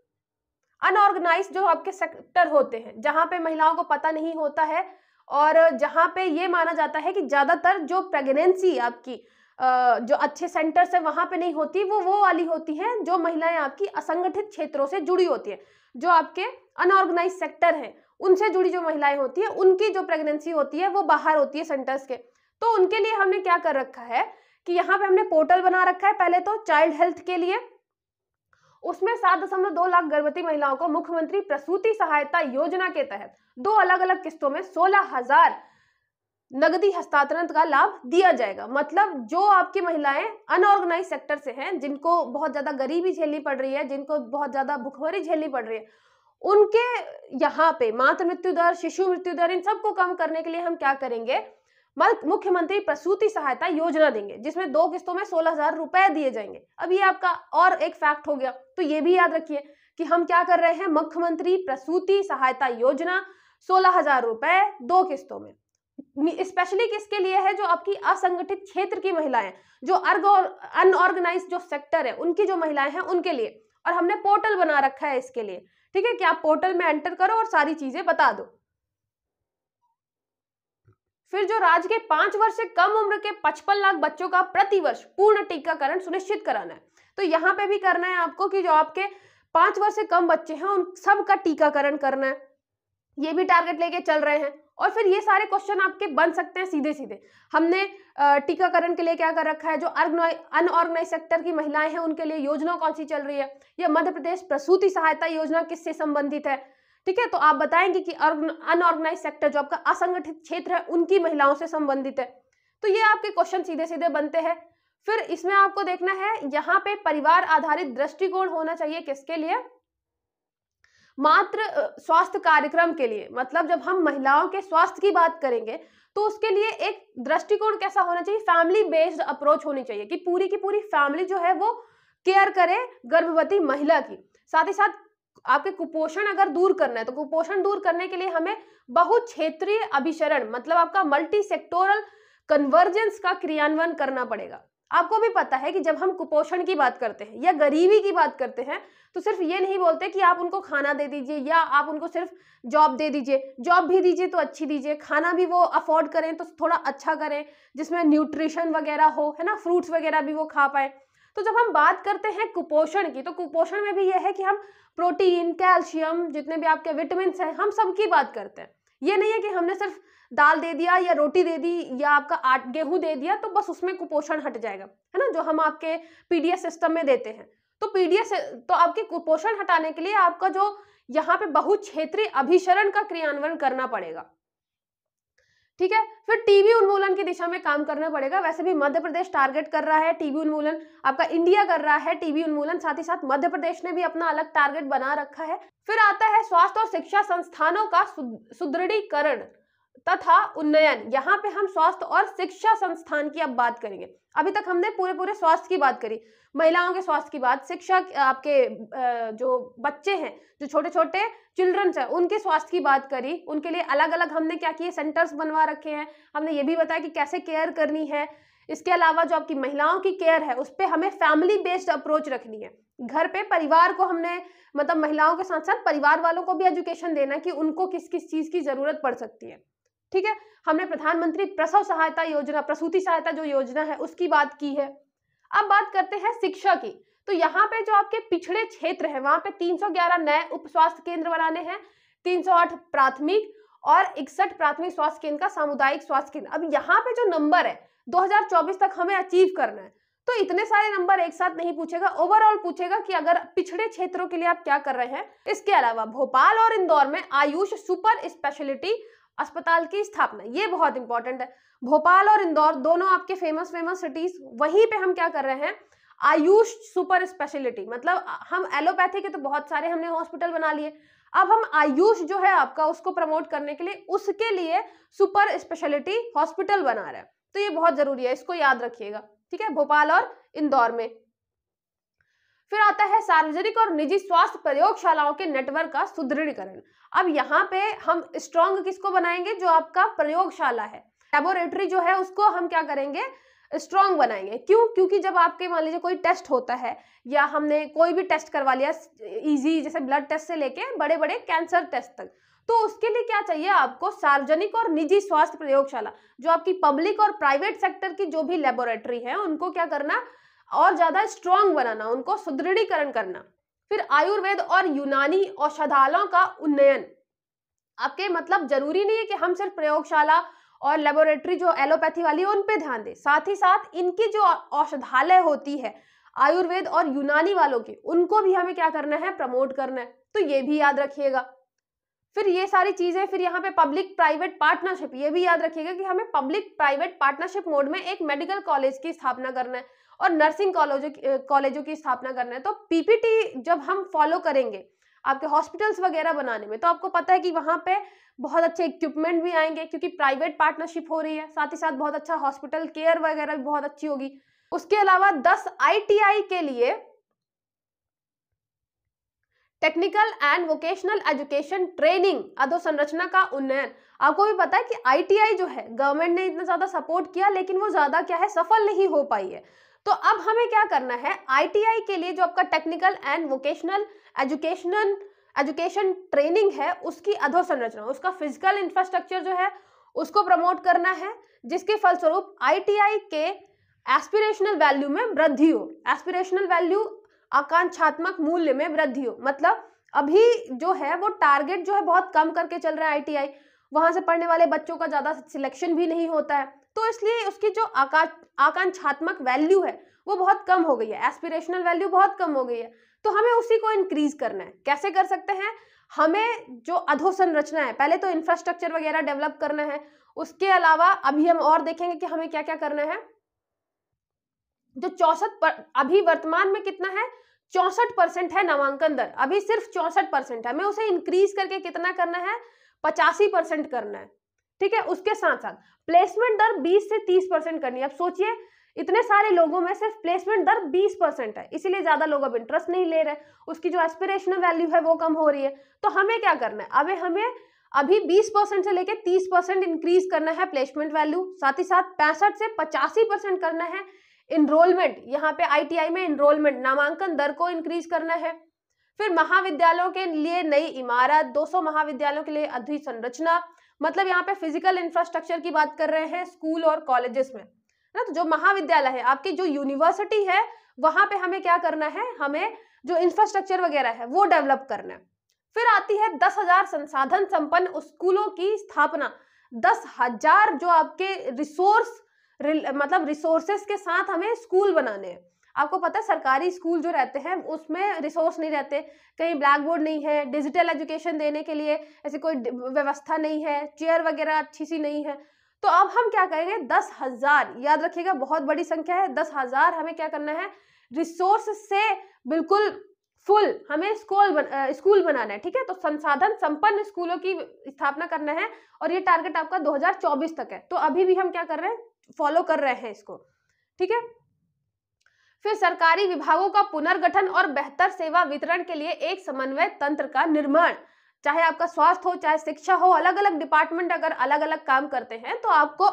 अनऑर्गेनाइज्ड जो आपके सेक्टर होते हैं, जहां पे महिलाओं को पता नहीं होता है और जहां पे ये माना जाता है कि ज्यादातर जो प्रेगनेंसी आपकी जो अच्छे सेंटर्स है वहां पे नहीं होती, वो वाली होती हैं जो महिलाएं आपकी असंगठित क्षेत्रों से जुड़ी होती है। जो आपके अनऑर्गेनाइज्ड सेक्टर हैं उनसे जुड़ी जो महिलाएं होती है, उनकी जो प्रेगनेंसी होती है वो बाहर होती है सेंटर्स के, तो उनके लिए हमने क्या कर रखा है कि यहाँ पे हमने पोर्टल बना रखा है। पहले तो चाइल्ड हेल्थ के लिए, उसमें 7.2 लाख गर्भवती महिलाओं को मुख्यमंत्री प्रसूति सहायता योजना के तहत 2 अलग अलग किस्तों में 16,000 नगदी हस्तांतरण का लाभ दिया जाएगा। मतलब जो आपकी महिलाएं अनऑर्गेनाइज सेक्टर से हैं, जिनको बहुत ज्यादा गरीबी झेलनी पड़ रही है, जिनको बहुत ज्यादा भुखमरी झेलनी पड़ रही है, उनके यहाँ पे मातृ मृत्यु दर, शिशु मृत्यु दर, इन सबको कम करने के लिए हम क्या करेंगे, मुख्यमंत्री प्रसूति सहायता योजना देंगे, जिसमें 2 किस्तों में 16,000 रुपए दिए जाएंगे। अब ये आपका और एक फैक्ट हो गया, तो ये भी याद रखिए कि हम क्या कर रहे हैं, मुख्यमंत्री प्रसूति सहायता योजना 16,000 रुपए 2 किस्तों में। स्पेशली किसके लिए है, जो आपकी असंगठित क्षेत्र की महिलाएं, जो अनऑर्गेनाइज जो सेक्टर है, उनकी जो महिलाएं हैं उनके लिए। और हमने पोर्टल बना रखा है इसके लिए, ठीक है, कि आप पोर्टल में एंटर करो और सारी चीजें बता दो। फिर जो राज्य के 5 वर्ष से कम उम्र के 55 लाख बच्चों का प्रतिवर्ष पूर्ण टीकाकरण सुनिश्चित कराना है। तो यहाँ पे भी करना है आपको कि जो आपके 5 वर्ष से कम बच्चे हैं उन सब का टीकाकरण करना है, ये भी टारगेट लेके चल रहे हैं। और फिर ये सारे क्वेश्चन आपके बन सकते हैं सीधे सीधे। हमने टीकाकरण के लिए क्या कर रखा है, जो अनऑर्गेनाइज सेक्टर की महिलाएं हैं उनके लिए योजना कौन सी चल रही है, या मध्य प्रदेश प्रसूति सहायता योजना किससे संबंधित है, ठीक है। तो आप बताएंगे कि अनऑर्गेनाइज सेक्टर जो आपका असंगठित क्षेत्र है उनकी महिलाओं से संबंधित है। तो ये आपके क्वेश्चन सीधे सीधे बनते हैं। फिर इसमें आपको देखना है, यहाँ पे परिवार आधारित दृष्टिकोण होना चाहिए किसके लिए, मात्र स्वास्थ्य कार्यक्रम के लिए। मतलब जब हम महिलाओं के स्वास्थ्य की बात करेंगे तो उसके लिए एक दृष्टिकोण कैसा होना चाहिए, फैमिली बेस्ड अप्रोच होनी चाहिए, कि पूरी की पूरी फैमिली जो है वो केयर करे गर्भवती महिला की। साथ ही साथ आपके कुपोषण अगर दूर करना है तो कुपोषण दूर करने के लिए हमें बहु क्षेत्रीय अभिसरण, मतलब आपका मल्टी सेक्टोरल कन्वर्जेंस का क्रियान्वयन करना पड़ेगा। आपको भी पता है कि जब हम कुपोषण की बात करते हैं या गरीबी की बात करते हैं तो सिर्फ ये नहीं बोलते कि आप उनको खाना दे दीजिए या आप उनको सिर्फ जॉब दे दीजिए, जॉब भी दीजिए तो अच्छी दीजिए, खाना भी वो अफोर्ड करें तो थोड़ा अच्छा करें जिसमें न्यूट्रिशन वगैरह हो, है ना, फ्रूट्स वगैरह भी वो खा पाए। तो जब हम बात करते हैं कुपोषण की, तो कुपोषण में भी यह है कि हम प्रोटीन, कैल्शियम, जितने भी आपके विटामिन हैं, हम सबकी बात करते हैं। ये नहीं है कि हमने सिर्फ दाल दे दिया या रोटी दे दी या आपका गेहूं दे दिया तो बस उसमें कुपोषण हट जाएगा, है ना, जो हम आपके पीडीएस सिस्टम में देते हैं। तो पीडीएस तो आपके कुपोषण हटाने के लिए आपका जो यहाँ पे बहुक्षेत्रीय अभिसरण का क्रियान्वयन करना पड़ेगा, ठीक है। फिर टीबी उन्मूलन की दिशा में काम करना पड़ेगा। वैसे भी मध्य प्रदेश टारगेट कर रहा है टीबी उन्मूलन, आपका इंडिया कर रहा है टीबी उन्मूलन, साथ ही साथ मध्य प्रदेश ने भी अपना अलग टारगेट बना रखा है। फिर आता है स्वास्थ्य और शिक्षा संस्थानों का सुदृढ़ीकरण तथा उन्नयन। यहाँ पे हम स्वास्थ्य और शिक्षा संस्थान की अब बात करेंगे। अभी तक हमने पूरे स्वास्थ्य की बात करी, महिलाओं के स्वास्थ्य की बात, शिक्षा, आपके जो बच्चे हैं, जो छोटे छोटे चिल्ड्रंस हैं, उनके स्वास्थ्य की बात करी। उनके लिए अलग अलग हमने क्या किए, सेंटर्स बनवा रखे हैं। हमने ये भी बताया कि कैसे केयर करनी है। इसके अलावा जो आपकी महिलाओं की केयर है उस पर हमें फैमिली बेस्ड अप्रोच रखनी है। घर पे परिवार को हमने, मतलब महिलाओं के साथ साथ परिवार वालों को भी एजुकेशन देना कि उनको किस किस चीज की जरूरत पड़ सकती है, ठीक है। हमने प्रधानमंत्री प्रसव सहायता योजना, प्रसूति सहायता जो योजना है उसकी बात की है। अब बात करते हैं शिक्षा की। तो यहाँ पे जो आपके पिछड़े क्षेत्र है वहां पे 311 नए उप स्वास्थ्य केंद्र बनाने हैं, 308 प्राथमिक और 61 प्राथमिक स्वास्थ्य केंद्र का सामुदायिक स्वास्थ्य केंद्र। अब यहाँ पे जो नंबर है 2024 तक हमें अचीव करना है, तो इतने सारे नंबर एक साथ नहीं पूछेगा, ओवरऑल पूछेगा कि अगर पिछड़े क्षेत्रों के लिए आप क्या कर रहे हैं। इसके अलावा भोपाल और इंदौर में आयुष सुपर स्पेशलिटी अस्पताल की स्थापना, ये बहुत इंपॉर्टेंट है। भोपाल और इंदौर दोनों आपके फेमस सिटीज, वहीं पे हम क्या कर रहे हैं, आयुष सुपर स्पेशलिटी। मतलब हम एलोपैथी के तो बहुत सारे हमने हॉस्पिटल बना लिए, अब हम आयुष जो है आपका उसको प्रमोट करने के लिए उसके लिए सुपर स्पेशलिटी हॉस्पिटल बना रहे हैं। तो ये बहुत जरूरी है, इसको याद रखिएगा, ठीक है, भोपाल और इंदौर में। फिर आता है सार्वजनिक और निजी स्वास्थ्य प्रयोगशालाओं के नेटवर्क का सुदृढ़ीकरण। अब यहाँ पे हम स्ट्रॉन्ग किसको बनाएंगे, जो आपका प्रयोगशाला है, लैबोरेटरी जो है उसको हम क्या करेंगे, स्ट्रॉन्ग बनाएंगे। क्यों? क्योंकि जब आपके मान लीजिए कोई टेस्ट होता है या हमने कोई भी टेस्ट करवा लिया इजी, जैसे ब्लड टेस्ट से लेके बड़े बड़े कैंसर टेस्ट तक, तो उसके लिए क्या चाहिए आपको, सार्वजनिक और निजी स्वास्थ्य प्रयोगशाला। जो आपकी पब्लिक और प्राइवेट सेक्टर की जो भी लेबोरेटरी है उनको क्या करना, और ज्यादा स्ट्रॉन्ग बनाना, उनको सुदृढ़ीकरण करना। फिर आयुर्वेद और यूनानी औषधालयों का उन्नयन, आपके मतलब जरूरी नहीं है कि हम सिर्फ प्रयोगशाला और लेबोरेटरी जो एलोपैथी वाली है उन पे ध्यान दें, साथ ही साथ इनकी जो औषधालय होती है आयुर्वेद और यूनानी वालों की, उनको भी हमें क्या करना है, प्रमोट करना है। तो ये भी याद रखिएगा। फिर ये सारी चीजें, फिर यहाँ पे पब्लिक प्राइवेट पार्टनरशिप, ये भी याद रखिएगा कि हमें पब्लिक प्राइवेट पार्टनरशिप मोड में एक मेडिकल कॉलेज की स्थापना करना है और नर्सिंग कॉलेजों की स्थापना करना है। तो पीपीटी जब हम फॉलो करेंगे आपके हॉस्पिटल्स वगैरह बनाने में, तो आपको पता है कि वहां पे बहुत अच्छे इक्विपमेंट भी आएंगे क्योंकि प्राइवेट पार्टनरशिप हो रही है, साथ ही साथ बहुत अच्छा हॉस्पिटल केयर वगैरह भी बहुत अच्छी होगी। उसके अलावा 10 आईटीआई के लिए technical and vocational education training अधोसंरचना का उन्नयन। आपको भी पता है कि आईटीआई जो है गवर्नमेंट ने इतना ज्यादा सपोर्ट किया, लेकिन वो ज्यादा क्या है, सफल नहीं हो पाई है। तो अब हमें क्या करना है, आईटीआई के लिए जो आपका technical and vocational education training है उसकी अधोसंरचना, उसका फिजिकल इंफ्रास्ट्रक्चर जो है उसको प्रमोट करना है, जिसके फलस्वरूप आईटीआई के एस्पिरेशनल वैल्यू में वृद्धि हो। एस्पिरेशनल वैल्यू आकांक्षात्मक मूल्य में वृद्धि हो, मतलब अभी जो है वो टारगेट जो है बहुत कम करके चल रहा है आईटीआई, वहां से पढ़ने वाले बच्चों का ज्यादा सिलेक्शन भी नहीं होता है, तो इसलिए उसकी जो आकांक्षात्मक वैल्यू है वो बहुत कम हो गई है, एस्पिरेशनल वैल्यू बहुत कम हो गई है। तो हमें उसी को इंक्रीज करना है। कैसे कर सकते हैं, हमें जो अधोसंरचना है, पहले तो इंफ्रास्ट्रक्चर वगैरह डेवलप करना है, उसके अलावा अभी हम और देखेंगे कि हमें क्या क्या करना है। जो 64 अभी वर्तमान में कितना है, 64% है नामांकन दर, अभी सिर्फ 64% है, हमें उसे इंक्रीज करके कितना करना है, 85% करना है। ठीक है, उसके साथ साथ प्लेसमेंट दर 20 से 30% करनी है। अब सोचिए इतने सारे लोगों में सिर्फ प्लेसमेंट दर 20% है, इसीलिए ज्यादा लोग अब इंटरेस्ट नहीं ले रहे, उसकी जो एस्पिरेशनल वैल्यू है वो कम हो रही है। तो हमें क्या करना है, हमें अभी 20% से लेकर 30% इंक्रीज करना है प्लेसमेंट वैल्यू, साथ ही साथ 65 से 85% करना है इनरोलमेंट, यहाँ पे आईटीआई में इनरोलमेंट नामांकन दर को इंक्रीज करना है। फिर महाविद्यालयों के लिए नई इमारत, 200 महाविद्यालयों के लिए अधोसंरचना, मतलब यहाँ पे फिजिकल इंफ्रास्ट्रक्चर की बात कर रहे हैं स्कूल और कॉलेजेस में ना। तो जो महाविद्यालय है, आपकी जो यूनिवर्सिटी है, वहां पे हमें क्या करना है, हमें जो इंफ्रास्ट्रक्चर वगैरह है वो डेवलप करना है। फिर आती है 10,000 संसाधन संपन्न स्कूलों की स्थापना। 10,000 जो आपके रिसोर्सेस के साथ हमें स्कूल बनाने हैं। आपको पता है सरकारी स्कूल जो रहते हैं उसमें रिसोर्स नहीं रहते, कहीं ब्लैक बोर्ड नहीं है, डिजिटल एजुकेशन देने के लिए ऐसी कोई व्यवस्था नहीं है, चेयर वगैरह अच्छी सी नहीं है। तो अब हम क्या करेंगे, 10,000, याद रखिएगा बहुत बड़ी संख्या है, 10,000 हमें क्या करना है, रिसोर्स से बिल्कुल फुल हमें स्कूल बनाना है। ठीक है, तो संसाधन संपन्न स्कूलों की स्थापना करना है और ये टारगेट आपका 2024 तक है। तो अभी भी हम क्या कर रहे हैं, फॉलो कर रहे हैं इसको। ठीक है, फिर सरकारी विभागों का पुनर्गठन और बेहतर सेवा वितरण के लिए एक समन्वय तंत्र का निर्माण। चाहे आपका स्वास्थ्य हो, चाहे शिक्षा हो, अलग अलग डिपार्टमेंट अगर अलग अलग काम करते हैं तो आपको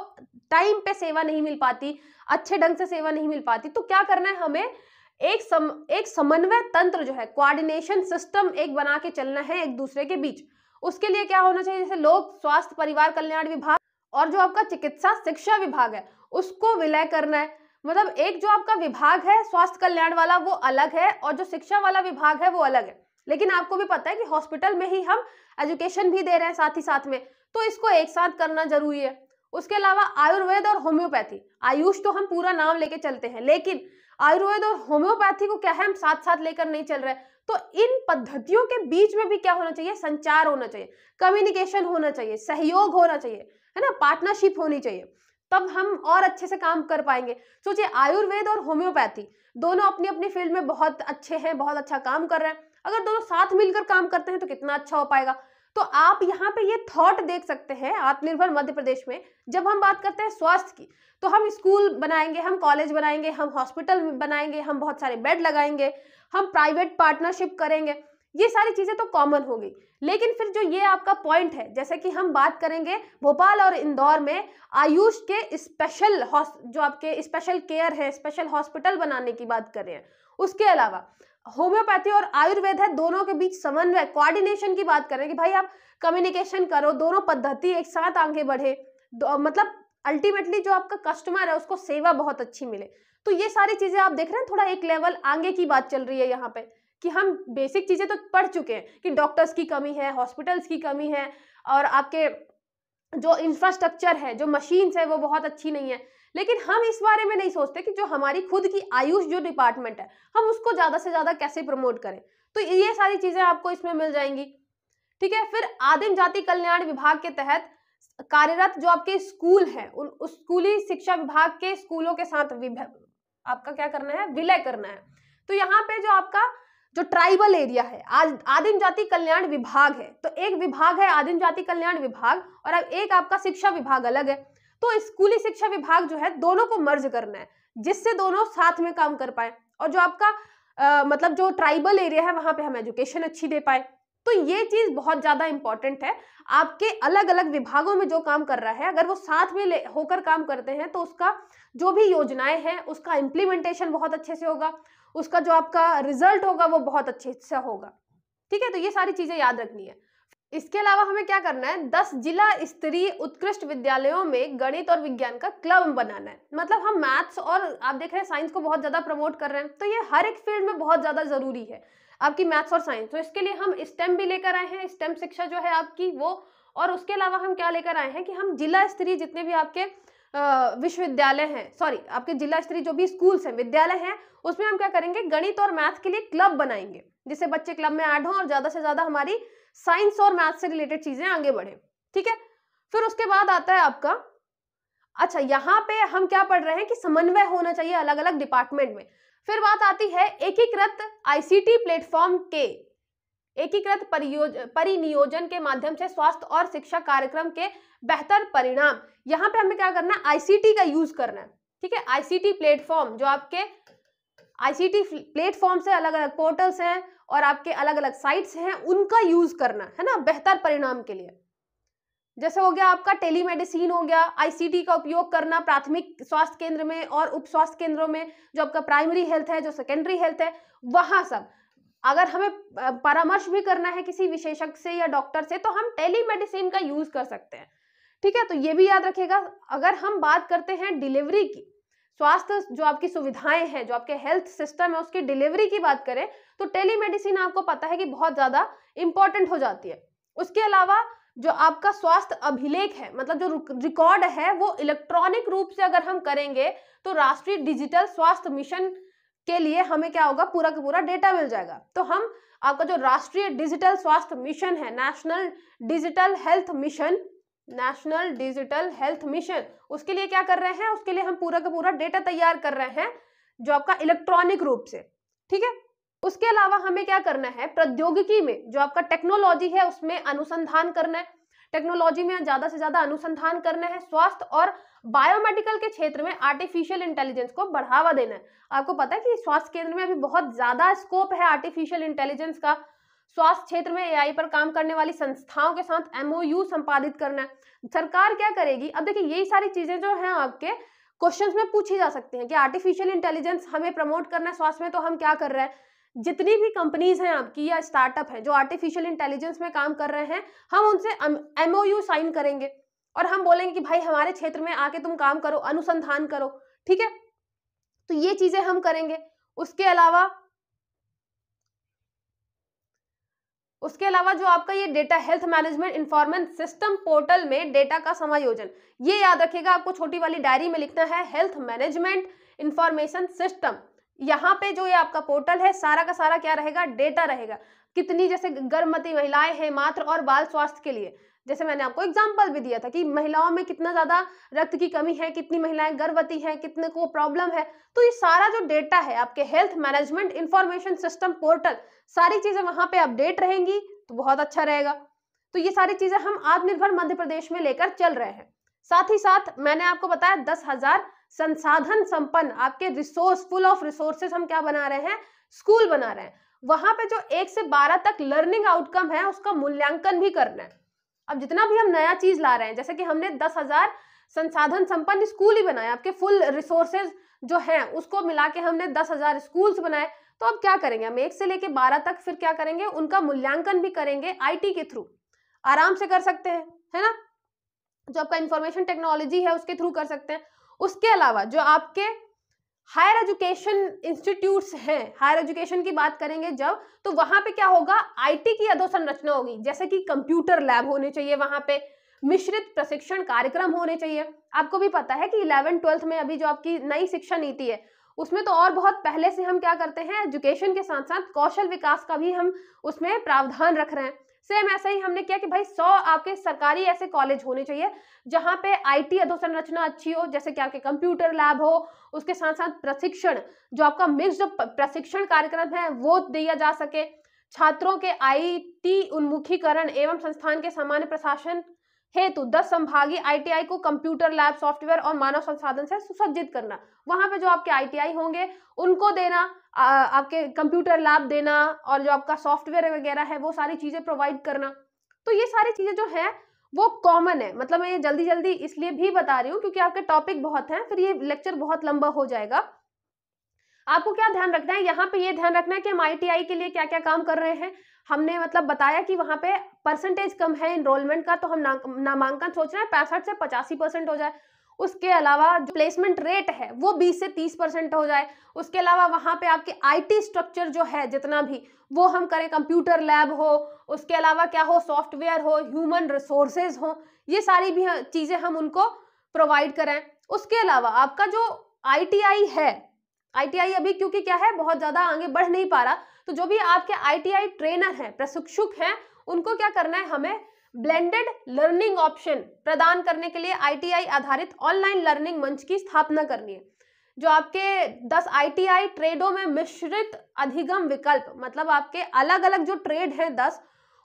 टाइम पे सेवा नहीं मिल पाती, अच्छे ढंग से सेवा नहीं मिल पाती। तो क्या करना है, हमें एक समन्वय तंत्र जो है, कोऑर्डिनेशन सिस्टम एक बना के चलना है एक दूसरे के बीच। उसके लिए क्या होना चाहिए, जैसे लोक स्वास्थ्य परिवार कल्याण विभाग और जो आपका चिकित्सा शिक्षा विभाग है उसको विलय करना है। मतलब एक जो आपका विभाग है स्वास्थ्य कल्याण वाला वो अलग है और जो शिक्षा वाला विभाग है वो अलग है, लेकिन आपको भी पता है कि हॉस्पिटल में ही हम एजुकेशन भी दे रहे हैं साथ ही साथ में, तो इसको एक साथ करना जरूरी है। उसके अलावा आयुर्वेद और होम्योपैथी, आयुष तो हम पूरा नाम लेके चलते हैं, लेकिन आयुर्वेद और होम्योपैथी को क्या है, हम साथ साथ लेकर नहीं चल रहे। तो इन पद्धतियों के बीच में भी क्या होना चाहिए, संचार होना चाहिए, कम्युनिकेशन होना चाहिए, सहयोग होना चाहिए, है ना, पार्टनरशिप होनी चाहिए, तब हम और अच्छे से काम कर पाएंगे। सोचिए आयुर्वेद और होम्योपैथी दोनों अपनी अपनी फील्ड में बहुत अच्छे हैं, बहुत अच्छा काम कर रहे हैं, अगर दोनों साथ मिलकर काम करते हैं तो कितना अच्छा हो पाएगा। तो आप यहाँ पे ये थॉट देख सकते हैं आत्मनिर्भर मध्य प्रदेश में, जब हम बात करते हैं स्वास्थ्य की तो हम स्कूल बनाएंगे, हम कॉलेज बनाएंगे, हम हॉस्पिटल बनाएंगे, हम बहुत सारे बेड लगाएंगे, हम प्राइवेट पार्टनरशिप करेंगे, ये सारी चीजें तो कॉमन होगी। लेकिन फिर जो ये आपका पॉइंट है, जैसे कि हम बात करेंगे भोपाल और इंदौर में आयुष के स्पेशल जो आपके स्पेशल केयर है, स्पेशल हॉस्पिटल बनाने की बात कर रहे हैं। उसके अलावा होम्योपैथी और आयुर्वेद है, दोनों के बीच समन्वय कोऑर्डिनेशन की बात करें कि भाई आप कम्युनिकेशन करो, दोनों पद्धति एक साथ आगे बढ़े, मतलब अल्टीमेटली जो आपका कस्टमर है उसको सेवा बहुत अच्छी मिले। तो ये सारी चीजें आप देख रहे हैं, थोड़ा एक लेवल आगे की बात चल रही है यहाँ पे, कि हम बेसिक चीजें तो पढ़ चुके हैं कि डॉक्टर्स की कमी है, हॉस्पिटल्स की कमी है, और आपके जो इंफ्रास्ट्रक्चर है, जो मशीन्स है वो बहुत अच्छी नहीं है। लेकिन हम इस बारे में नहीं सोचते कि जो हमारी खुद की आयुष जो डिपार्टमेंट है, हम उसको ज्यादा से ज्यादा कैसे प्रमोट करें। तो ये सारी चीजें आपको इसमें मिल जाएंगी। ठीक है, फिर आदिम जाति कल्याण विभाग के तहत कार्यरत जो आपके स्कूल है, उस स्कूली शिक्षा विभाग के स्कूलों के साथ आपका क्या करना है, विलय करना है। तो यहाँ पे जो आपका जो ट्राइबल एरिया है, आज आदिम जाति कल्याण विभाग है, तो एक विभाग है आदिम जाति कल्याण विभाग और अब एक आपका शिक्षा विभाग अलग है। तो स्कूली शिक्षा विभाग जो है दोनों को मर्ज करना है, जिससे दोनों साथ में काम कर पाए और जो आपका मतलब जो ट्राइबल एरिया है वहां पे हम एजुकेशन अच्छी दे पाए। तो ये चीज बहुत ज्यादा इंपॉर्टेंट है। आपके अलग अलग विभागों में जो काम कर रहा है, अगर वो साथ में होकर काम करते हैं तो उसका जो भी योजनाएं हैं उसका इम्प्लीमेंटेशन बहुत अच्छे से होगा, उसका जो आपका रिजल्ट होगा वो बहुत अच्छे से होगा। ठीक है, तो ये सारी चीजें याद रखनी है। इसके अलावा हमें क्या करना है, 10 जिला स्तरीय उत्कृष्ट विद्यालयों में गणित और विज्ञान का क्लब बनाना है। मतलब हम मैथ्स और आप देख रहे हैं साइंस को बहुत ज्यादा प्रमोट कर रहे हैं, तो ये हर एक फील्ड में बहुत ज्यादा जरूरी है आपकी मैथ्स और साइंस। तो इसके लिए हम स्टेम भी लेकर आए हैं, स्टेम शिक्षा जो है आपकी वो। और उसके अलावा हम क्या लेकर आए हैं कि हम जिला स्तरीय जितने भी आपके विश्वविद्यालय हैं, सॉरी आपके जिला स्तरीय जो भी स्कूल्स हैं, विद्यालय हैं, उसमें हम क्या करेंगे, गणित और मैथ के लिए क्लब बनाएंगे, जिससे बच्चे क्लब में ऐड हों और ज्यादा से ज्यादा हमारी साइंस और मैथ से रिलेटेड चीजें आगे बढ़े। ठीक है, फिर उसके बाद आता है आपका, अच्छा यहाँ पे हम क्या पढ़ रहे हैं कि समन्वय होना चाहिए अलग अलग डिपार्टमेंट में। फिर बात आती है एकीकृत आईसीटी प्लेटफॉर्म के एकीकृत परिनियोजन के माध्यम से स्वास्थ्य और शिक्षा कार्यक्रम के बेहतर परिणाम। यहाँ पे हमें क्या करना है, आईसीटी का यूज करना है। ठीक है, आईसीटी प्लेटफॉर्म जो आपके आईसीटी प्लेटफॉर्म से अलग अलग पोर्टल्स हैं और आपके अलग अलग साइट्स हैं, उनका यूज करना है ना बेहतर परिणाम के लिए। जैसे हो गया आपका टेलीमेडिसिन हो गया, आईसीटी का उपयोग करना प्राथमिक स्वास्थ्य केंद्र में और उप स्वास्थ्य केंद्रों में, जो आपका प्राइमरी हेल्थ है, जो सेकेंडरी हेल्थ है, वहां सब अगर हमें परामर्श भी करना है किसी विशेषज्ञ से या डॉक्टर से, तो हम टेलीमेडिसिन का यूज कर सकते हैं। ठीक है, तो ये भी याद रखिएगा। अगर हम बात करते हैं डिलीवरी की, स्वास्थ्य जो आपकी सुविधाएं हैं, जो आपके हेल्थ सिस्टम है, उसकी डिलीवरी की बात करें तो टेलीमेडिसिन आपको पता है कि बहुत ज्यादा इंपॉर्टेंट हो जाती है। उसके अलावा जो आपका स्वास्थ्य अभिलेख है, मतलब जो रिकॉर्ड है, वो इलेक्ट्रॉनिक रूप से अगर हम करेंगे तो राष्ट्रीय डिजिटल स्वास्थ्य मिशन के लिए हमें क्या होगा, पूरा का पूरा डेटा मिल जाएगा। तो हम आपका जो राष्ट्रीय डिजिटल स्वास्थ्य मिशन है, नेशनल डिजिटल हेल्थ मिशन, उसके लिए क्या कर रहे हैं, उसके लिए हम पूरा का पूरा डेटा तैयार कर रहे हैं जो आपका इलेक्ट्रॉनिक रूप से। ठीक है, उसके अलावा हमें क्या करना है, प्रौद्योगिकी में जो आपका टेक्नोलॉजी है उसमें अनुसंधान करना है, टेक्नोलॉजी में ज्यादा से ज्यादा अनुसंधान करना है। स्वास्थ्य और बायोमेडिकल के क्षेत्र में आर्टिफिशियल इंटेलिजेंस को बढ़ावा देना है। आपको पता है कि स्वास्थ्य केंद्र में अभी बहुत ज्यादा स्कोप है आर्टिफिशियल इंटेलिजेंस का। स्वास्थ्य क्षेत्र में एआई पर काम करने वाली संस्थाओं के साथ एमओयू संपादित करना है। सरकार क्या करेगी, अब देखिए यही सारी चीजें जो हैं आपके क्वेश्चंस में पूछी जा सकती हैं कि आर्टिफिशियल इंटेलिजेंस हमें प्रमोट करना है स्वास्थ्य में, तो हम क्या कर रहे हैं। जितनी भी कंपनीज हैं आपकी या स्टार्टअप है जो आर्टिफिशियल इंटेलिजेंस में काम कर रहे हैं, हम उनसे एमओयू साइन करेंगे और हम बोलेंगे कि भाई हमारे क्षेत्र में आके तुम काम करो, अनुसंधान करो। ठीक है, तो ये चीजें हम करेंगे। उसके अलावा जो आपका ये data health management information system portal में डेटा का समायोजन, ये याद रखिएगा, आपको छोटी वाली डायरी में लिखना है, हेल्थ मैनेजमेंट इंफॉर्मेशन सिस्टम। यहाँ पे जो ये आपका पोर्टल है, सारा का सारा क्या रहेगा, डेटा रहेगा। कितनी जैसे गर्भवती महिलाएं हैं, मातृ और बाल स्वास्थ्य के लिए, जैसे मैंने आपको एग्जांपल भी दिया था कि महिलाओं में कितना ज्यादा रक्त की कमी है, कितनी महिलाएं गर्भवती हैं, कितने को प्रॉब्लम है। तो ये सारा जो डेटा है आपके health management information system portal, सारी चीजें वहां पे अपडेट रहेंगी तो बहुत अच्छा रहेगा। तो ये सारी चीजें हम आत्मनिर्भर मध्य प्रदेश में लेकर चल रहे हैं। साथ ही साथ मैंने आपको बताया 10,000 संसाधन संपन्न आपके रिसोर्स फुल ऑफ रिसोर्सेज हम क्या बना रहे हैं, स्कूल बना रहे हैं। वहां पे जो 1 से 12 तक लर्निंग आउटकम है उसका मूल्यांकन भी करना है। अब जितना भी हम नया चीज ला रहे हैं, जैसे कि हमने 10,000 संसाधन संपन्न स्कूल ही बनाए, आपके फुल रिसोर्सेज जो हैं उसको मिला के हमने 10,000 स्कूल्स बनाए। तो अब क्या करेंगे, हम 1 से लेके 12 तक फिर क्या करेंगे, उनका मूल्यांकन भी करेंगे आईटी के थ्रू। आराम से कर सकते हैं, है ना, जो आपका इंफॉर्मेशन टेक्नोलॉजी है उसके थ्रू कर सकते हैं। उसके अलावा जो आपके हायर एजुकेशन इंस्टीट्यूट्स हैं, हायर एजुकेशन की बात करेंगे जब, तो वहां पे क्या होगा, आईटी की अधोसंरचना होगी, जैसे कि कंप्यूटर लैब होने चाहिए, वहां पे मिश्रित प्रशिक्षण कार्यक्रम होने चाहिए। आपको भी पता है कि 11th-12th में अभी जो आपकी नई शिक्षा नीति है उसमें तो और बहुत पहले से हम क्या करते हैं, एजुकेशन के साथ साथ कौशल विकास का भी हम उसमें प्रावधान रख रहे हैं। सेम ऐसा ही हमने किया कि भाई 100 आपके सरकारी ऐसे कॉलेज होने चाहिए जहां पे आईटी अधोसंरचना अच्छी हो, जैसे कि आपके कंप्यूटर लैब हो, उसके साथ साथ प्रशिक्षण, जो आपका मिक्स्ड प्रशिक्षण कार्यक्रम है वो दिया जा सके, छात्रों के आईटी उन्मुखीकरण एवं संस्थान के सामान्य प्रशासन हेतु 10 संभागीय आईटीआई को कंप्यूटर लैब, सॉफ्टवेयर और मानव संसाधन से सुसज्जित करना। वहां पे जो आपके आईटीआई होंगे उनको देना, आपके कंप्यूटर लैब देना, और जो आपका सॉफ्टवेयर वगैरह है वो सारी चीजें प्रोवाइड करना। तो ये सारी चीजें जो है वो कॉमन है, मतलब मैं ये जल्दी जल्दी इसलिए भी बता रही हूँ क्योंकि आपके टॉपिक बहुत हैं, फिर ये लेक्चर बहुत लंबा हो जाएगा। आपको क्या ध्यान रखना है, यहाँ पे ये ध्यान रखना है कि हम आईटीआई के लिए क्या क्या काम कर रहे हैं। हमने मतलब बताया कि वहां पे परसेंटेज कम है एनरोलमेंट का, तो हम नामांकन सोच रहे हैं 65 से 85% हो जाए। उसके अलावा जो प्लेसमेंट रेट है वो 20 से 30% हो जाए। उसके अलावा वहां पे आपके आईटी स्ट्रक्चर जो है जितना भी वो हम करें, कंप्यूटर लैब हो, उसके अलावा क्या हो, सॉफ्टवेयर हो, ह्यूमन रिसोर्सेज हो, ये सारी भी चीजें हम उनको प्रोवाइड करें। उसके अलावा आपका जो आईटीआई है, आईटीआई अभी क्योंकि क्या है बहुत ज्यादा आगे बढ़ नहीं पा रहा, तो जो भी आपके आईटीआई ट्रेनर हैं, प्रशिक्षुक हैं, उनको क्या करना है, हमें ब्लेंडेड लर्निंग ऑप्शन प्रदान करने के लिए आईटीआई आधारित ऑनलाइन लर्निंग मंच की स्थापना करनी है। जो आपके 10 आईटीआई ट्रेडों में मिश्रित अधिगम विकल्प, मतलब आपके अलग अलग जो ट्रेड हैं 10,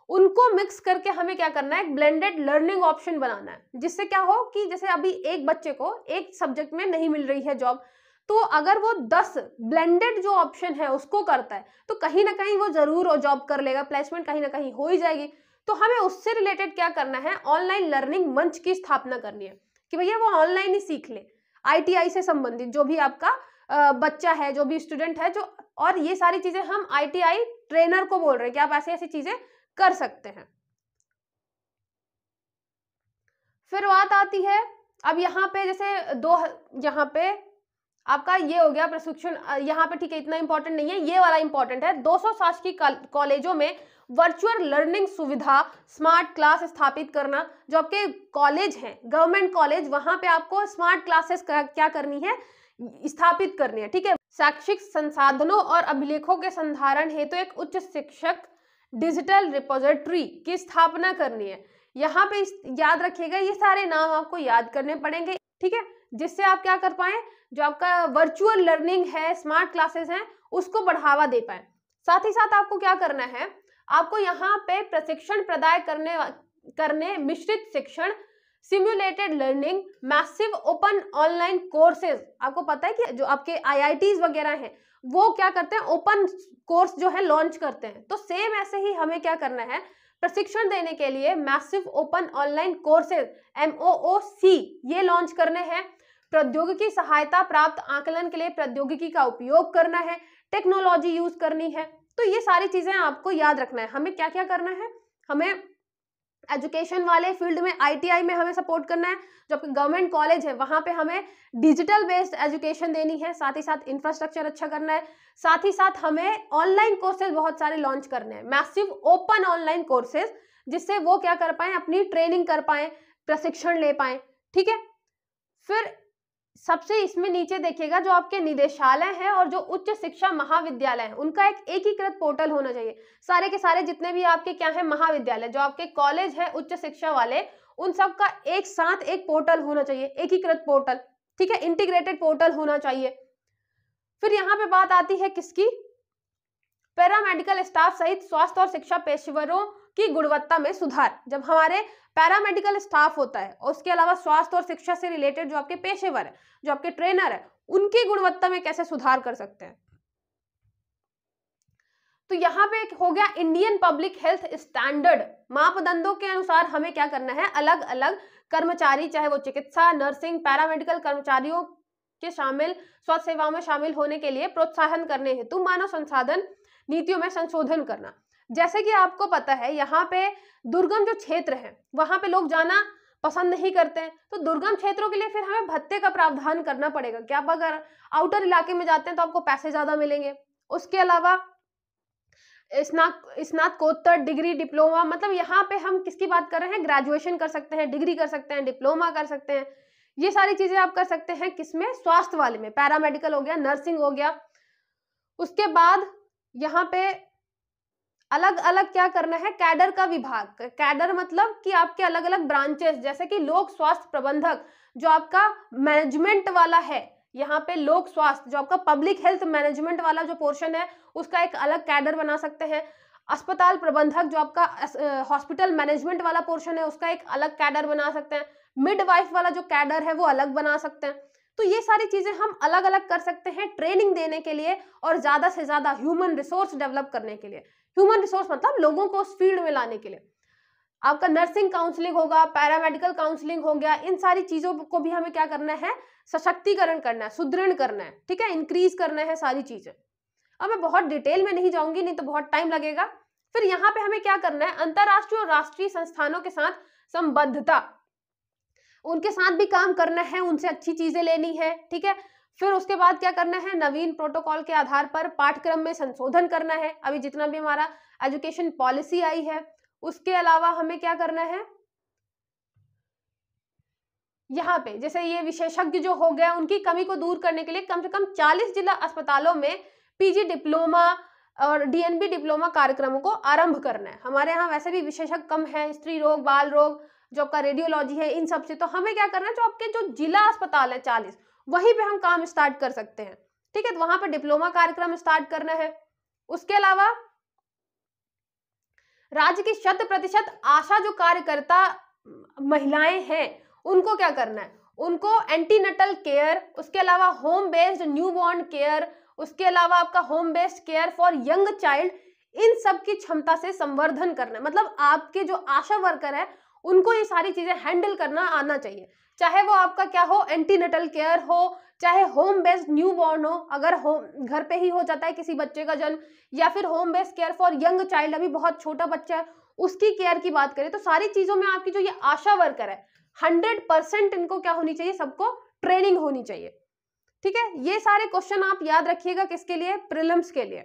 उनको मिक्स करके हमें क्या करना है, एक ब्लेंडेड लर्निंग ऑप्शन बनाना है, जिससे क्या हो कि जैसे अभी एक बच्चे को एक सब्जेक्ट में नहीं मिल रही है जॉब, तो अगर वो 10 ब्लेंडेड जो ऑप्शन है उसको करता है तो कहीं ना कहीं वो जरूर जॉब कर लेगा, प्लेसमेंट कहीं ना कहीं हो ही जाएगी। तो हमें उससे रिलेटेड क्या करना है, ऑनलाइन लर्निंग मंच की स्थापना करनी है कि भैया वो ऑनलाइन ही सीख ले, आईटीआई से संबंधित जो भी आपका बच्चा है, जो भी स्टूडेंट है, जो, और ये सारी चीजें हम आईटीआई ट्रेनर को बोल रहे हैं कि आप ऐसी ऐसी चीजें कर सकते हैं। फिर बात आती है अब यहाँ पे, जैसे यहाँ पे आपका ये हो गया प्रशिक्षण, यहाँ पे ठीक है, इतना इंपॉर्टेंट नहीं है, ये वाला इंपॉर्टेंट है। 200 शासकीय कॉलेजों में वर्चुअल लर्निंग सुविधा स्मार्ट क्लास स्थापित करना। जो आपके कॉलेज हैं, गवर्नमेंट कॉलेज, वहां पे आपको स्मार्ट क्लासेस क्या करनी है, स्थापित करनी है, ठीक है। शैक्षिक संसाधनों और अभिलेखों के संधारण हेतु एक उच्च शिक्षक डिजिटल रिपोजिटरी की स्थापना करनी है। यहाँ पे याद रखिएगा, ये सारे नाम आपको याद करने पड़ेंगे, ठीक है, जिससे आप क्या कर पाए, जो आपका वर्चुअल लर्निंग है, स्मार्ट क्लासेस हैं, उसको बढ़ावा दे पाए। साथ ही साथ आपको क्या करना है, आपको यहाँ पे प्रशिक्षण प्रदान करने मिश्रित शिक्षण, simulated learning, massive open online courses. आपको पता है कि जो आपके आईआईटीज वगैरह हैं वो क्या करते हैं, ओपन कोर्स जो है लॉन्च करते हैं। तो सेम ऐसे ही हमें क्या करना है, प्रशिक्षण देने के लिए massive open online courses MOOC ये लॉन्च करने हैं। प्रौद्योगिकी सहायता प्राप्त आकलन के लिए प्रौद्योगिकी का उपयोग करना है, टेक्नोलॉजी यूज करनी है। तो ये सारी चीजें आपको याद रखना है। हमें क्या क्या करना है, हमें एजुकेशन वाले फील्ड में आईटीआई में हमें सपोर्ट करना है, जो आपके गवर्नमेंट कॉलेज है वहां पे हमें डिजिटल बेस्ड एजुकेशन देनी है, साथ ही साथ इंफ्रास्ट्रक्चर अच्छा करना है, साथ ही साथ हमें ऑनलाइन कोर्सेज बहुत सारे लॉन्च करने हैं, मैसिव ओपन ऑनलाइन कोर्सेज, जिससे वो क्या कर पाए, अपनी ट्रेनिंग कर पाए, प्रशिक्षण ले पाए, ठीक है। फिर सबसे इसमें नीचे देखिएगा, जो आपके निदेशालय है और जो उच्च शिक्षा महाविद्यालय है उनका एक एकीकृत पोर्टल होना चाहिए। सारे के सारे जितने भी आपके क्या है महाविद्यालय, जो आपके कॉलेज है उच्च शिक्षा वाले, उन सब का एक साथ एक पोर्टल होना चाहिए, एकीकृत पोर्टल, ठीक है, इंटीग्रेटेड पोर्टल होना चाहिए। फिर यहाँ पे बात आती है किसकी, पैरामेडिकल स्टाफ सहित स्वास्थ्य और शिक्षा पेशेवरों की गुणवत्ता में सुधार। जब हमारे पैरामेडिकल स्टाफ होता है और उसके अलावा स्वास्थ्य और शिक्षा से रिलेटेड जो आपके पेशेवर है, जो आपके ट्रेनर है, उनकी गुणवत्ता में कैसे सुधार कर सकते हैं। तो यहाँ पे हो गया इंडियन पब्लिक हेल्थ स्टैंडर्ड मापदंडों के अनुसार हमें क्या करना है, अलग अलग कर्मचारी, चाहे वो चिकित्सा, नर्सिंग, पैरामेडिकल कर्मचारियों के शामिल स्वास्थ्य सेवाओं में शामिल होने के लिए प्रोत्साहन करने हेतु मानव संसाधन नीतियों में संशोधन करना। जैसे कि आपको पता है यहाँ पे दुर्गम जो क्षेत्र है वहां पे लोग जाना पसंद नहीं करते हैं, तो दुर्गम क्षेत्रों के लिए फिर हमें भत्ते का प्रावधान करना पड़ेगा कि आप अगर आउटर इलाके में जाते हैं तो आपको पैसे ज्यादा मिलेंगे। उसके अलावा स्नातकोत्तर डिग्री, डिप्लोमा, मतलब यहाँ पे हम किसकी बात कर रहे हैं, ग्रेजुएशन कर सकते हैं, डिग्री कर सकते हैं, डिप्लोमा कर सकते हैं, ये सारी चीजें आप कर सकते हैं किसमें, स्वास्थ्य वाले में, पैरामेडिकल हो गया, नर्सिंग हो गया। उसके बाद यहाँ पे अलग अलग क्या करना है, कैडर का विभाग। कैडर मतलब कि आपके अलग अलग ब्रांचेस, जैसे कि लोक स्वास्थ्य प्रबंधक जो आपका मैनेजमेंट वाला है, यहाँ पे लोक स्वास्थ्य जो आपका पब्लिक हेल्थ मैनेजमेंट वाला जो पोर्शन है उसका एक अलग कैडर बना सकते हैं। अस्पताल प्रबंधक जो आपका हॉस्पिटल मैनेजमेंट वाला पोर्शन है उसका एक अलग कैडर बना सकते हैं। मिडवाइफ वाला जो कैडर है वो अलग बना सकते हैं। तो ये सारी चीजें हम अलग अलग कर सकते हैं ट्रेनिंग देने के लिए और ज्यादा से ज्यादा ह्यूमन रिसोर्स डेवलप करने के लिए। ह्यूमन रिसोर्स मतलब लोगों को उस फील्ड में लाने के लिए। आपका नर्सिंग काउंसलिंग होगा, पैरामेडिकल काउंसलिंग हो गया, इन सारी चीजों को भी हमें क्या करना है, सशक्तिकरण करना है, सुदृढ़ करना है, ठीक है, इंक्रीज करना है सारी चीजें। अब मैं बहुत डिटेल में नहीं जाऊंगी, नहीं तो बहुत टाइम लगेगा। फिर यहाँ पे हमें क्या करना है, अंतरराष्ट्रीय और राष्ट्रीय संस्थानों के साथ संबद्धता, उनके साथ भी काम करना है, उनसे अच्छी चीजें लेनी है, ठीक है। फिर उसके बाद क्या करना है, नवीन प्रोटोकॉल के आधार पर पाठ्यक्रम में संशोधन करना है। अभी जितना भी हमारा एजुकेशन पॉलिसी आई है, उसके अलावा हमें क्या करना है, यहाँ पे जैसे ये विशेषज्ञ जो हो गया उनकी कमी को दूर करने के लिए कम से कम 40 जिला अस्पतालों में पीजी डिप्लोमा और डीएनबी डिप्लोमा कार्यक्रमों को आरंभ करना है। हमारे यहाँ वैसे भी विशेषज्ञ कम है, स्त्री रोग, बाल रोग, जो आपका रेडियोलॉजी है, इन सब से। तो हमें क्या करना है, जो आपके जो जिला अस्पताल है 40, वहीं पे हम काम स्टार्ट कर सकते हैं, ठीक है। तो वहां पर डिप्लोमा कार्यक्रम स्टार्ट करना है। उसके अलावा राज्य की 100% आशा जो कार्यकर्ता महिलाएं हैं उनको क्या करना है, उनको एंटीनेटल केयर, उसके अलावा होम बेस्ड न्यूबॉर्न केयर, उसके अलावा आपका home based care for young child, इन सब की क्षमता से संवर्धन करना है। मतलब आपके जो आशा वर्कर है उनको ये सारी चीजें हैंडल करना आना चाहिए, चाहे वो आपका क्या हो, एंटीनेटल केयर हो, चाहे होम बेस्ड न्यूबॉर्न हो, अगर होम घर पे ही हो जाता है किसी बच्चे का जन्म, या फिर home based care for young child, अभी बहुत छोटा बच्चा है उसकी केयर की बात करें, तो सारी चीजों में आपकी जो ये आशा वर्कर है 100% इनको क्या होनी चाहिए, सबको ट्रेनिंग होनी चाहिए, ठीक है। ये सारे क्वेश्चन आप याद रखिएगा, किसके लिए, प्रीलिम्स के लिए।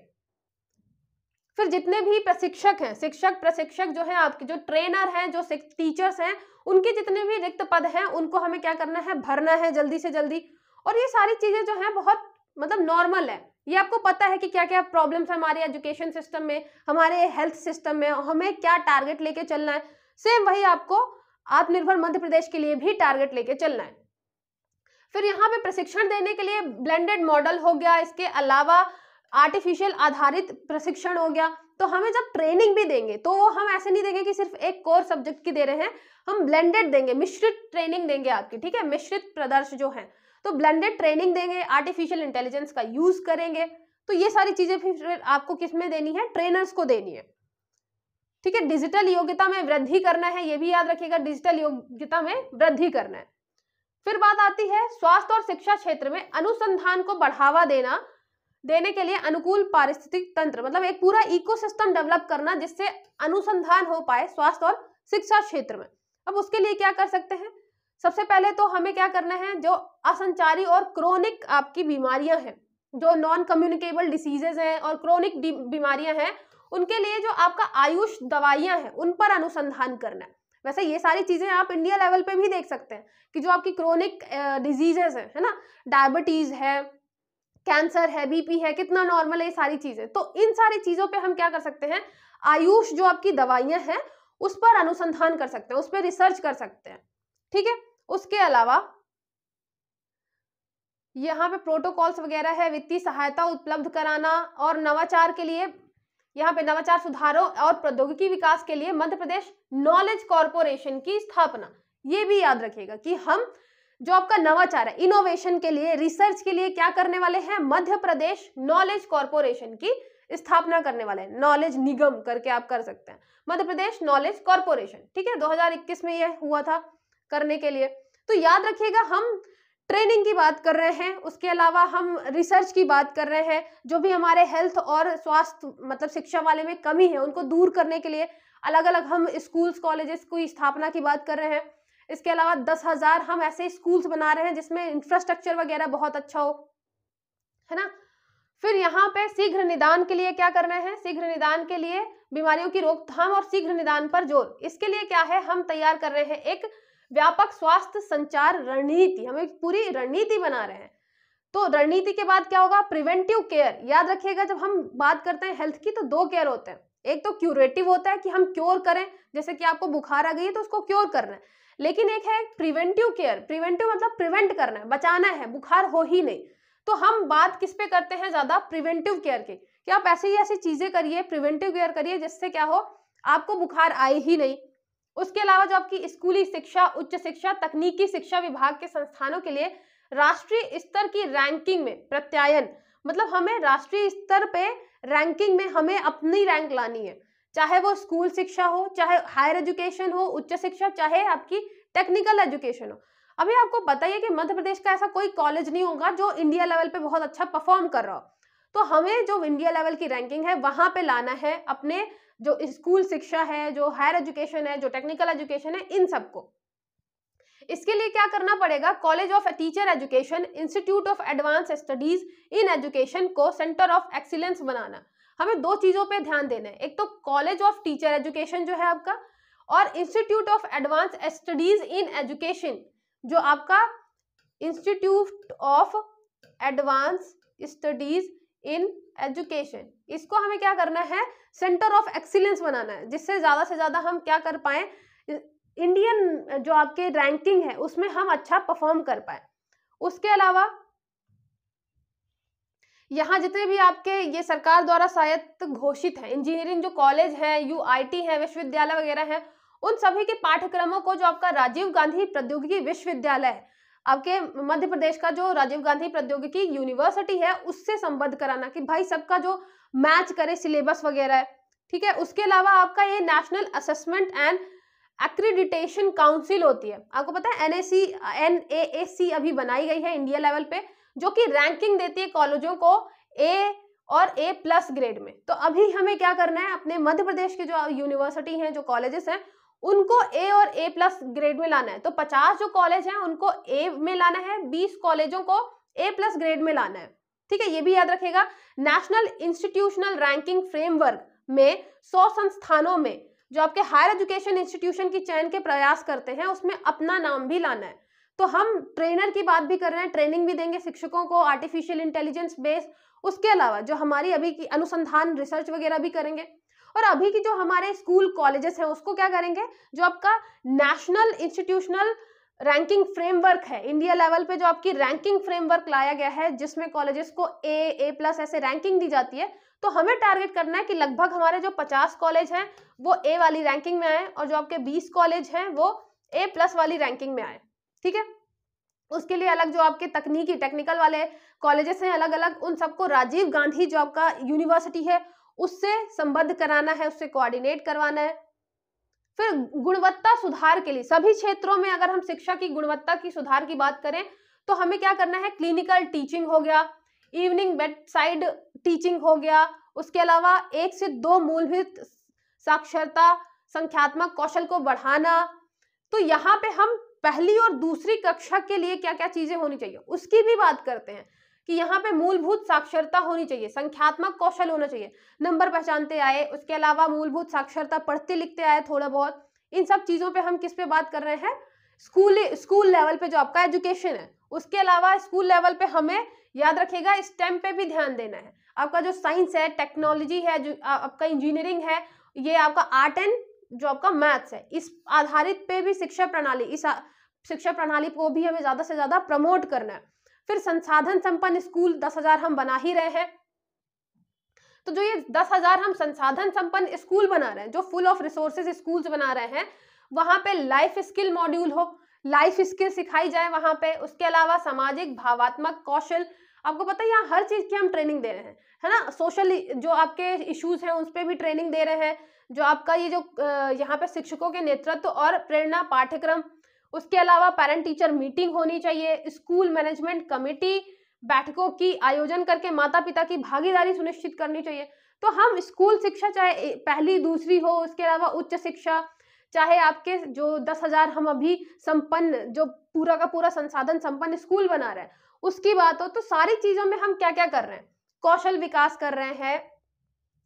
फिर जितने भी प्रशिक्षक हैं, शिक्षक प्रशिक्षक जो है आपके, जो ट्रेनर हैं, जो टीचर्स हैं, उनके जितने भी रिक्त पद हैं उनको हमें क्या करना है, भरना है जल्दी से जल्दी। और ये सारी चीजें जो हैं बहुत मतलब नॉर्मल है, ये आपको पता है कि क्या क्या प्रॉब्लम्स है हमारे एजुकेशन सिस्टम में, हमारे हेल्थ सिस्टम में, हमें क्या टारगेट लेके चलना है। सेम वही आपको आत्मनिर्भर मध्य प्रदेश के लिए भी टारगेट लेके चलना है। फिर यहाँ पे प्रशिक्षण देने के लिए ब्लेंडेड मॉडल हो गया, इसके अलावा आर्टिफिशियल आधारित प्रशिक्षण हो गया। तो हमें जब ट्रेनिंग भी देंगे तो वो हम ऐसे नहीं देंगे कि सिर्फ एक कोर सब्जेक्ट की दे रहे हैं, हम ब्लेंडेड देंगे, मिश्रित ट्रेनिंग देंगे आपकी, ठीक है, मिश्रित प्रदर्श जो है, तो ब्लेंडेड ट्रेनिंग देंगे, आर्टिफिशियल इंटेलिजेंस का यूज करेंगे। तो ये सारी चीजें फिर आपको किसमें देनी है, ट्रेनर्स को देनी है, ठीक है। डिजिटल योग्यता में वृद्धि करना है, ये भी याद रखिएगा, डिजिटल योग्यता में वृद्धि करना है। फिर बात आती है स्वास्थ्य और शिक्षा क्षेत्र में अनुसंधान को बढ़ावा देने के लिए अनुकूल पारिस्थितिक तंत्र, मतलब एक पूरा इकोसिस्टम डेवलप करना जिससे अनुसंधान हो पाए स्वास्थ्य और शिक्षा क्षेत्र में। अब उसके लिए क्या कर सकते हैं, सबसे पहले तो हमें क्या करना है, जो असंचारी और क्रोनिक आपकी बीमारियां हैं, जो नॉन कम्युनिकेबल डिसीजेज हैं और क्रोनिक बीमारियां हैं, उनके लिए जो आपका आयुष दवाइयां हैं उन पर अनुसंधान करना है। वैसे ये सारी चीजें आप इंडिया लेवल पे भी देख सकते हैं कि जो आपकी क्रोनिक डिजीजेस है ना, डायबिटीज है, कैंसर है, बीपी है, कितना नॉर्मल है ये सारी चीजें। तो इन सारी चीजों पे हम क्या कर सकते हैं, आयुष जो आपकी दवाइयां हैं उस पर अनुसंधान कर सकते हैं, उस पर रिसर्च कर सकते हैं, ठीक है। उसके अलावा यहाँ पे प्रोटोकॉल्स वगैरह है, वित्तीय सहायता उपलब्ध कराना, और नवाचार के लिए यहाँ पे नवाचार सुधारों और प्रौद्योगिकी विकास के लिए मध्य प्रदेश नॉलेज कॉर्पोरेशन की स्थापना। ये भी याद रखिएगा कि हम जो आपका नवाचार है, इनोवेशन के लिए, रिसर्च के लिए क्या करने वाले हैं, मध्य प्रदेश नॉलेज कॉर्पोरेशन की स्थापना करने वाले हैं। नॉलेज निगम करके आप कर सकते हैं, मध्य प्रदेश नॉलेज कॉर्पोरेशन, ठीक है। 2021 में यह हुआ था करने के लिए। तो याद रखिएगा हम ट्रेनिंग की बात कर रहे हैं, उसके अलावा हम रिसर्च की बात कर रहे हैं, जो भी हमारे हेल्थ और स्वास्थ्य मतलब शिक्षा वाले में कमी है उनको दूर करने के लिए अलग अलग हम स्कूल्स कॉलेजेस की स्थापना की बात कर रहे हैं। इसके अलावा 10,000 हम ऐसे स्कूल्स बना रहे हैं जिसमें इंफ्रास्ट्रक्चर वगैरह बहुत अच्छा हो, है ना। फिर यहाँ पे शीघ्र निदान के लिए क्या करना है, शीघ्र निदान के लिए बीमारियों की रोकथाम और शीघ्र निदान पर जोर। इसके लिए क्या है, हम तैयार कर रहे हैं एक व्यापक स्वास्थ्य संचार रणनीति, हम एक पूरी रणनीति बना रहे हैं। तो रणनीति के बाद क्या होगा, प्रिवेंटिव केयर। याद रखिएगा जब हम बात करते हैं हेल्थ की तो दो केयर होते हैं, एक तो क्यूरेटिव होता है कि हम क्योर करें, जैसे कि आपको बुखार आ गई है तो उसको क्योर करना है, लेकिन एक है प्रिवेंटिव केयर। प्रिवेंटिव मतलब प्रिवेंट करना है, बचाना है, बुखार हो ही नहीं। तो हम बात किस पे करते हैं ज्यादा, प्रिवेंटिव केयर की, कि आप ऐसी ही ऐसी चीजें करिए, प्रिवेंटिव केयर करिए जिससे क्या हो, आपको बुखार आए ही नहीं। उसके अलावा जो आपकी स्कूली शिक्षा, उच्च शिक्षा, तकनीकी शिक्षा विभाग के संस्थानों के लिए राष्ट्रीय स्तर की रैंकिंग में प्रत्यायन, मतलब हमें राष्ट्रीय स्तर पे रैंकिंग में हमें अपनी रैंक लानी है, चाहे वो स्कूल शिक्षा हो, चाहे हायर एजुकेशन हो, उच्च शिक्षा, चाहे आपकी टेक्निकल एजुकेशन हो। अभी आपको बताइए कि मध्य प्रदेश का ऐसा कोई कॉलेज नहीं होगा जो इंडिया लेवल पे बहुत अच्छा परफॉर्म कर रहा हो, तो हमें जो इंडिया लेवल की रैंकिंग है वहां पे लाना है अपने जो स्कूल शिक्षा है, जो हायर एजुकेशन है, जो टेक्निकल एजुकेशन है, इन सबको। इसके लिए क्या करना पड़ेगा, college of teacher education, institute of advance studies in education को सेंटर ऑफ एक्सीलेंस बनाना। हमें दो चीजों पे ध्यान देना है, एक तो कॉलेज ऑफ टीचर एजुकेशन जो है आपका, और institute of advance studies in education जो आपका institute of advance studies in education, इसको हमें क्या करना है, सेंटर ऑफ एक्सीलेंस बनाना है, जिससे ज्यादा से ज्यादा हम क्या कर पाए, इंडियन जो आपके रैंकिंग है उसमें हम अच्छा परफॉर्म कर पाए। उसके अलावा यहाँ जितने भी आपके ये सरकार द्वारा स्वायत्त घोषित है इंजीनियरिंग जो कॉलेज है, यूआईटी है, विश्वविद्यालय वगैरह है, उन सभी के पाठ्यक्रमों को जो आपका राजीव गांधी प्रौद्योगिकी विश्वविद्यालय है, आपके मध्य प्रदेश का जो राजीव गांधी प्रौद्योगिकी यूनिवर्सिटी है, उससे संबद्ध कराना कि भाई सबका जो मैच करे सिलेबस वगैरह है, ठीक है। उसके अलावा आपका ये national assessment and accreditation council होती है, आपको पता है NAAC अभी बनाई गई है इंडिया लेवल पे, जो कि रैंकिंग देती है कॉलेजों को A और A+ ग्रेड में। तो अभी हमें क्या करना है, अपने मध्य प्रदेश के जो यूनिवर्सिटी हैं, जो कॉलेजेस हैं, उनको A और A+ ग्रेड में लाना है। तो 50 जो कॉलेज हैं उनको A में लाना है, 20 कॉलेजों को A+ ग्रेड में लाना है, ठीक है। ये भी याद रखेगा। नेशनल इंस्टीट्यूशनल रैंकिंग फ्रेमवर्क में 100 संस्थानों में जो आपके हायर एजुकेशन इंस्टीट्यूशन की चयन के प्रयास करते हैं उसमें अपना नाम भी लाना है। तो हम ट्रेनर की बात भी कर रहे हैं, ट्रेनिंग भी देंगे शिक्षकों को आर्टिफिशियल इंटेलिजेंस बेस्ड। उसके अलावा जो हमारी अभी की अनुसंधान रिसर्च वगैरह भी करेंगे, और अभी की जो हमारे स्कूल कॉलेजेस हैं उसको क्या करेंगे, जो आपका नेशनल इंस्टीट्यूशनल रैंकिंग फ्रेमवर्क है, इंडिया लेवल पे जो आपकी रैंकिंग फ्रेमवर्क लाया गया है जिसमें कॉलेजेस को A+ ऐसे रैंकिंग दी जाती है, तो हमें टारगेट करना है कि लगभग हमारे जो 50 कॉलेज हैं वो A वाली रैंकिंग में आए और जो आपके 20 कॉलेज हैं वो A+ वाली रैंकिंग में आए, ठीक है। उसके लिए अलग जो आपके तकनीकी टेक्निकल वाले कॉलेजेस हैं अलग अलग, उन सबको राजीव गांधी जो आपका यूनिवर्सिटी है उससे संबद्ध कराना है, उससे कोऑर्डिनेट करवाना है। फिर गुणवत्ता सुधार के लिए सभी क्षेत्रों में अगर हम शिक्षा की गुणवत्ता की सुधार की बात करें तो हमें क्या करना है, क्लिनिकल टीचिंग हो गया, इवनिंग बेडसाइड टीचिंग हो गया, उसके अलावा 1 से 2 मूलभूत साक्षरता, संख्यात्मक कौशल को बढ़ाना। तो यहाँ पे हम पहली और दूसरी कक्षा के लिए क्या क्या चीजें होनी चाहिए उसकी भी बात करते हैं कि यहाँ पे मूलभूत साक्षरता होनी चाहिए, संख्यात्मक कौशल होना चाहिए, नंबर पहचानते आए, उसके अलावा मूलभूत साक्षरता पढ़ते लिखते आए थोड़ा बहुत। इन सब चीजों पे हम किस पे बात कर रहे हैं, स्कूल लेवल पे जो आपका एजुकेशन है। उसके अलावा स्कूल लेवल पे हमें याद रखिएगा स्टेम पे भी ध्यान देना है। आपका जो साइंस है, टेक्नोलॉजी है, जो आपका इंजीनियरिंग है, ये आपका आर्ट एंड जो आपका मैथ्स है, इस आधारित पे भी शिक्षा प्रणाली, इस शिक्षा प्रणाली को भी हमें ज्यादा से ज्यादा प्रमोट करना है। फिर संसाधन संपन्न स्कूल 10,000 हम बना ही रहे हैं, तो जो ये 10,000 हम संसाधन संपन्न स्कूल बना रहे हैं, जो फुल ऑफ रिसोर्सेज स्कूल्स बना रहे हैं, वहां पे लाइफ स्किल मॉड्यूल हो, लाइफ स्किल सिखाई जाए वहां पे। उसके अलावा सामाजिक भावात्मक कौशल, आपको पता है यहाँ हर चीज की हम ट्रेनिंग दे रहे हैं, है ना। सोशल जो आपके इश्यूज हैं उस पर भी ट्रेनिंग दे रहे हैं, जो आपका ये जो यहाँ पे शिक्षकों के नेतृत्व और प्रेरणा पाठ्यक्रम। उसके अलावा पेरेंट टीचर मीटिंग होनी चाहिए, स्कूल मैनेजमेंट कमेटी बैठकों की आयोजन करके माता पिता की भागीदारी सुनिश्चित करनी चाहिए। तो हम स्कूल शिक्षा चाहे पहली दूसरी हो, उसके अलावा उच्च शिक्षा, चाहे आपके जो 10,000 हम अभी संपन्न, जो पूरा का पूरा संसाधन संपन्न स्कूल बना रहे हैं उसकी बात हो, तो सारी चीजों में हम क्या क्या कर रहे हैं, कौशल विकास कर रहे हैं,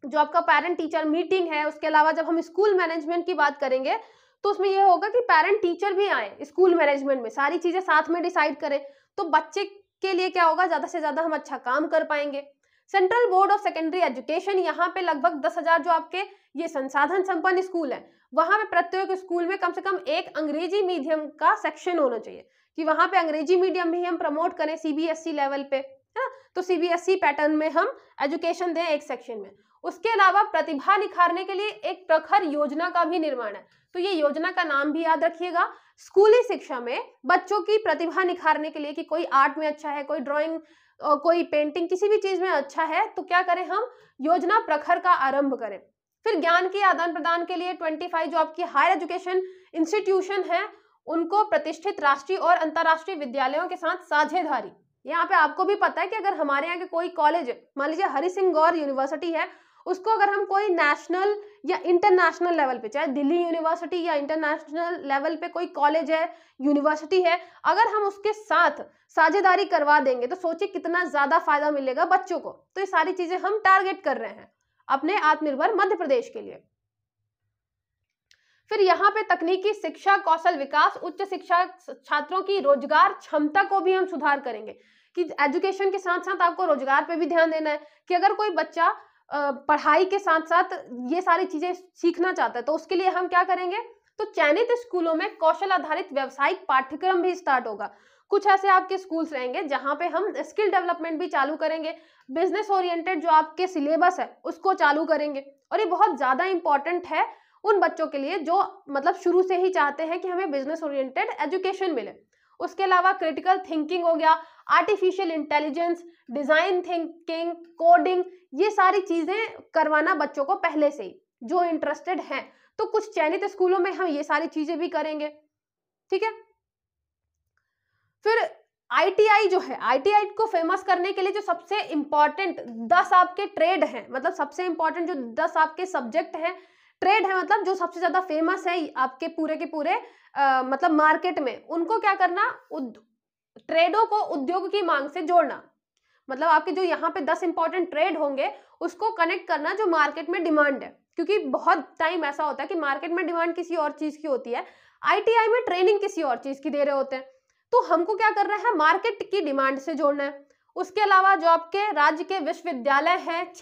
जो आपका पेरेंट टीचर मीटिंग है। उसके अलावा जब हम स्कूल मैनेजमेंट की बात करेंगे तो उसमें यह होगा कि पेरेंट टीचर भी आए स्कूल मैनेजमेंट में, सारी चीजें साथ में डिसाइड करें, तो बच्चे के लिए क्या होगा, ज्यादा से ज्यादा हम अच्छा काम कर पाएंगे। Central board of secondary education, यहाँ पे लगभग 10,000 जो आपके ये संसाधन संपन्न स्कूल है, वहां पे प्रत्येक स्कूल में कम से कम एक अंग्रेजी मीडियम का सेक्शन होना चाहिए, कि वहां पे अंग्रेजी मीडियम भी हम प्रमोट करें सीबीएसई लेवल पे, है ना। तो सीबीएसई पैटर्न में हम एजुकेशन दें एक सेक्शन में। उसके अलावा प्रतिभा निखारने के लिए एक प्रखर योजना का भी निर्माण है, तो ये योजना का नाम भी याद रखिएगा। स्कूली शिक्षा में बच्चों की प्रतिभा निखारने के लिए, कि कोई आर्ट में अच्छा है, कोई ड्राइंग, कोई पेंटिंग, किसी भी चीज में अच्छा है, तो क्या करें, हम योजना प्रखर का आरंभ करें। फिर ज्ञान के आदान प्रदान के लिए 25 जो आपकी हायर एजुकेशन इंस्टीट्यूशन है उनको प्रतिष्ठित राष्ट्रीय और अंतर्राष्ट्रीय विद्यालयों के साथ साझेदारी। यहाँ पे आपको भी पता है कि अगर हमारे यहाँ के कोई कॉलेज, मान लीजिए हरि सिंह गौर यूनिवर्सिटी है, उसको अगर हम कोई नेशनल या इंटरनेशनल लेवल पे, चाहे दिल्ली यूनिवर्सिटी या इंटरनेशनल लेवल पे कोई कॉलेज है, यूनिवर्सिटी है, अगर हम उसके साथ साझेदारी करवा देंगे तो सोचिए कितना ज्यादा फायदा मिलेगा बच्चों को। तो ये सारी चीजें हम टारगेट कर रहे हैं अपने आत्मनिर्भर मध्य प्रदेश के लिए। फिर यहाँ पे तकनीकी शिक्षा, कौशल विकास, उच्च शिक्षा, छात्रों की रोजगार क्षमता को भी हम सुधार करेंगे, कि एजुकेशन के साथ साथ आपको रोजगार पे भी ध्यान देना है, कि अगर कोई बच्चा पढ़ाई के साथ साथ ये सारी चीजें सीखना चाहता है तो उसके लिए हम क्या करेंगे, तो चयनित स्कूलों में कौशल आधारित व्यावसायिक पाठ्यक्रम भी स्टार्ट होगा। कुछ ऐसे आपके स्कूल्स रहेंगे जहां पे हम स्किल डेवलपमेंट भी चालू करेंगे, बिजनेस ओरिएंटेड जो आपके सिलेबस है उसको चालू करेंगे, और ये बहुत ज्यादा इंपॉर्टेंट है उन बच्चों के लिए जो मतलब शुरू से ही चाहते हैं कि हमें बिजनेस ओरिएंटेड एजुकेशन मिले। उसके अलावा क्रिटिकल थिंकिंग हो गया, artificial intelligence, design thinking, coding, ये सारी चीजें करवाना बच्चों को पहले से ही जो इंटरेस्टेड हैं। तो कुछ चयनित स्कूलों में हम ये सारी चीजें भी करेंगे, ठीक है। फिर आईटीआई जो है, आईटीआई को फेमस करने के लिए जो सबसे इंपॉर्टेंट 10 आपके ट्रेड हैं, मतलब सबसे इंपॉर्टेंट जो 10 आपके सब्जेक्ट हैं, ट्रेड है, मतलब जो सबसे ज्यादा फेमस है आपके पूरे के पूरे मतलब मार्केट में, उनको क्या करना, ट्रेडों को उद्योग की मांग से जोड़ना। मतलब आपके जो यहाँ पे 10 इंपॉर्टेंट ट्रेड होंगे उसको कनेक्ट करना जो मार्केट में डिमांड है, क्योंकि बहुत टाइम ऐसा होता है कि मार्केट में डिमांड किसी और चीज की होती है, आईटीआई में ट्रेनिंग किसी और चीज की दे रहे होते हैं, तो हमको क्या करना है, मार्केट की डिमांड से जोड़ना है। उसके अलावा जो आपके राज्य के विश्वविद्यालय हैं,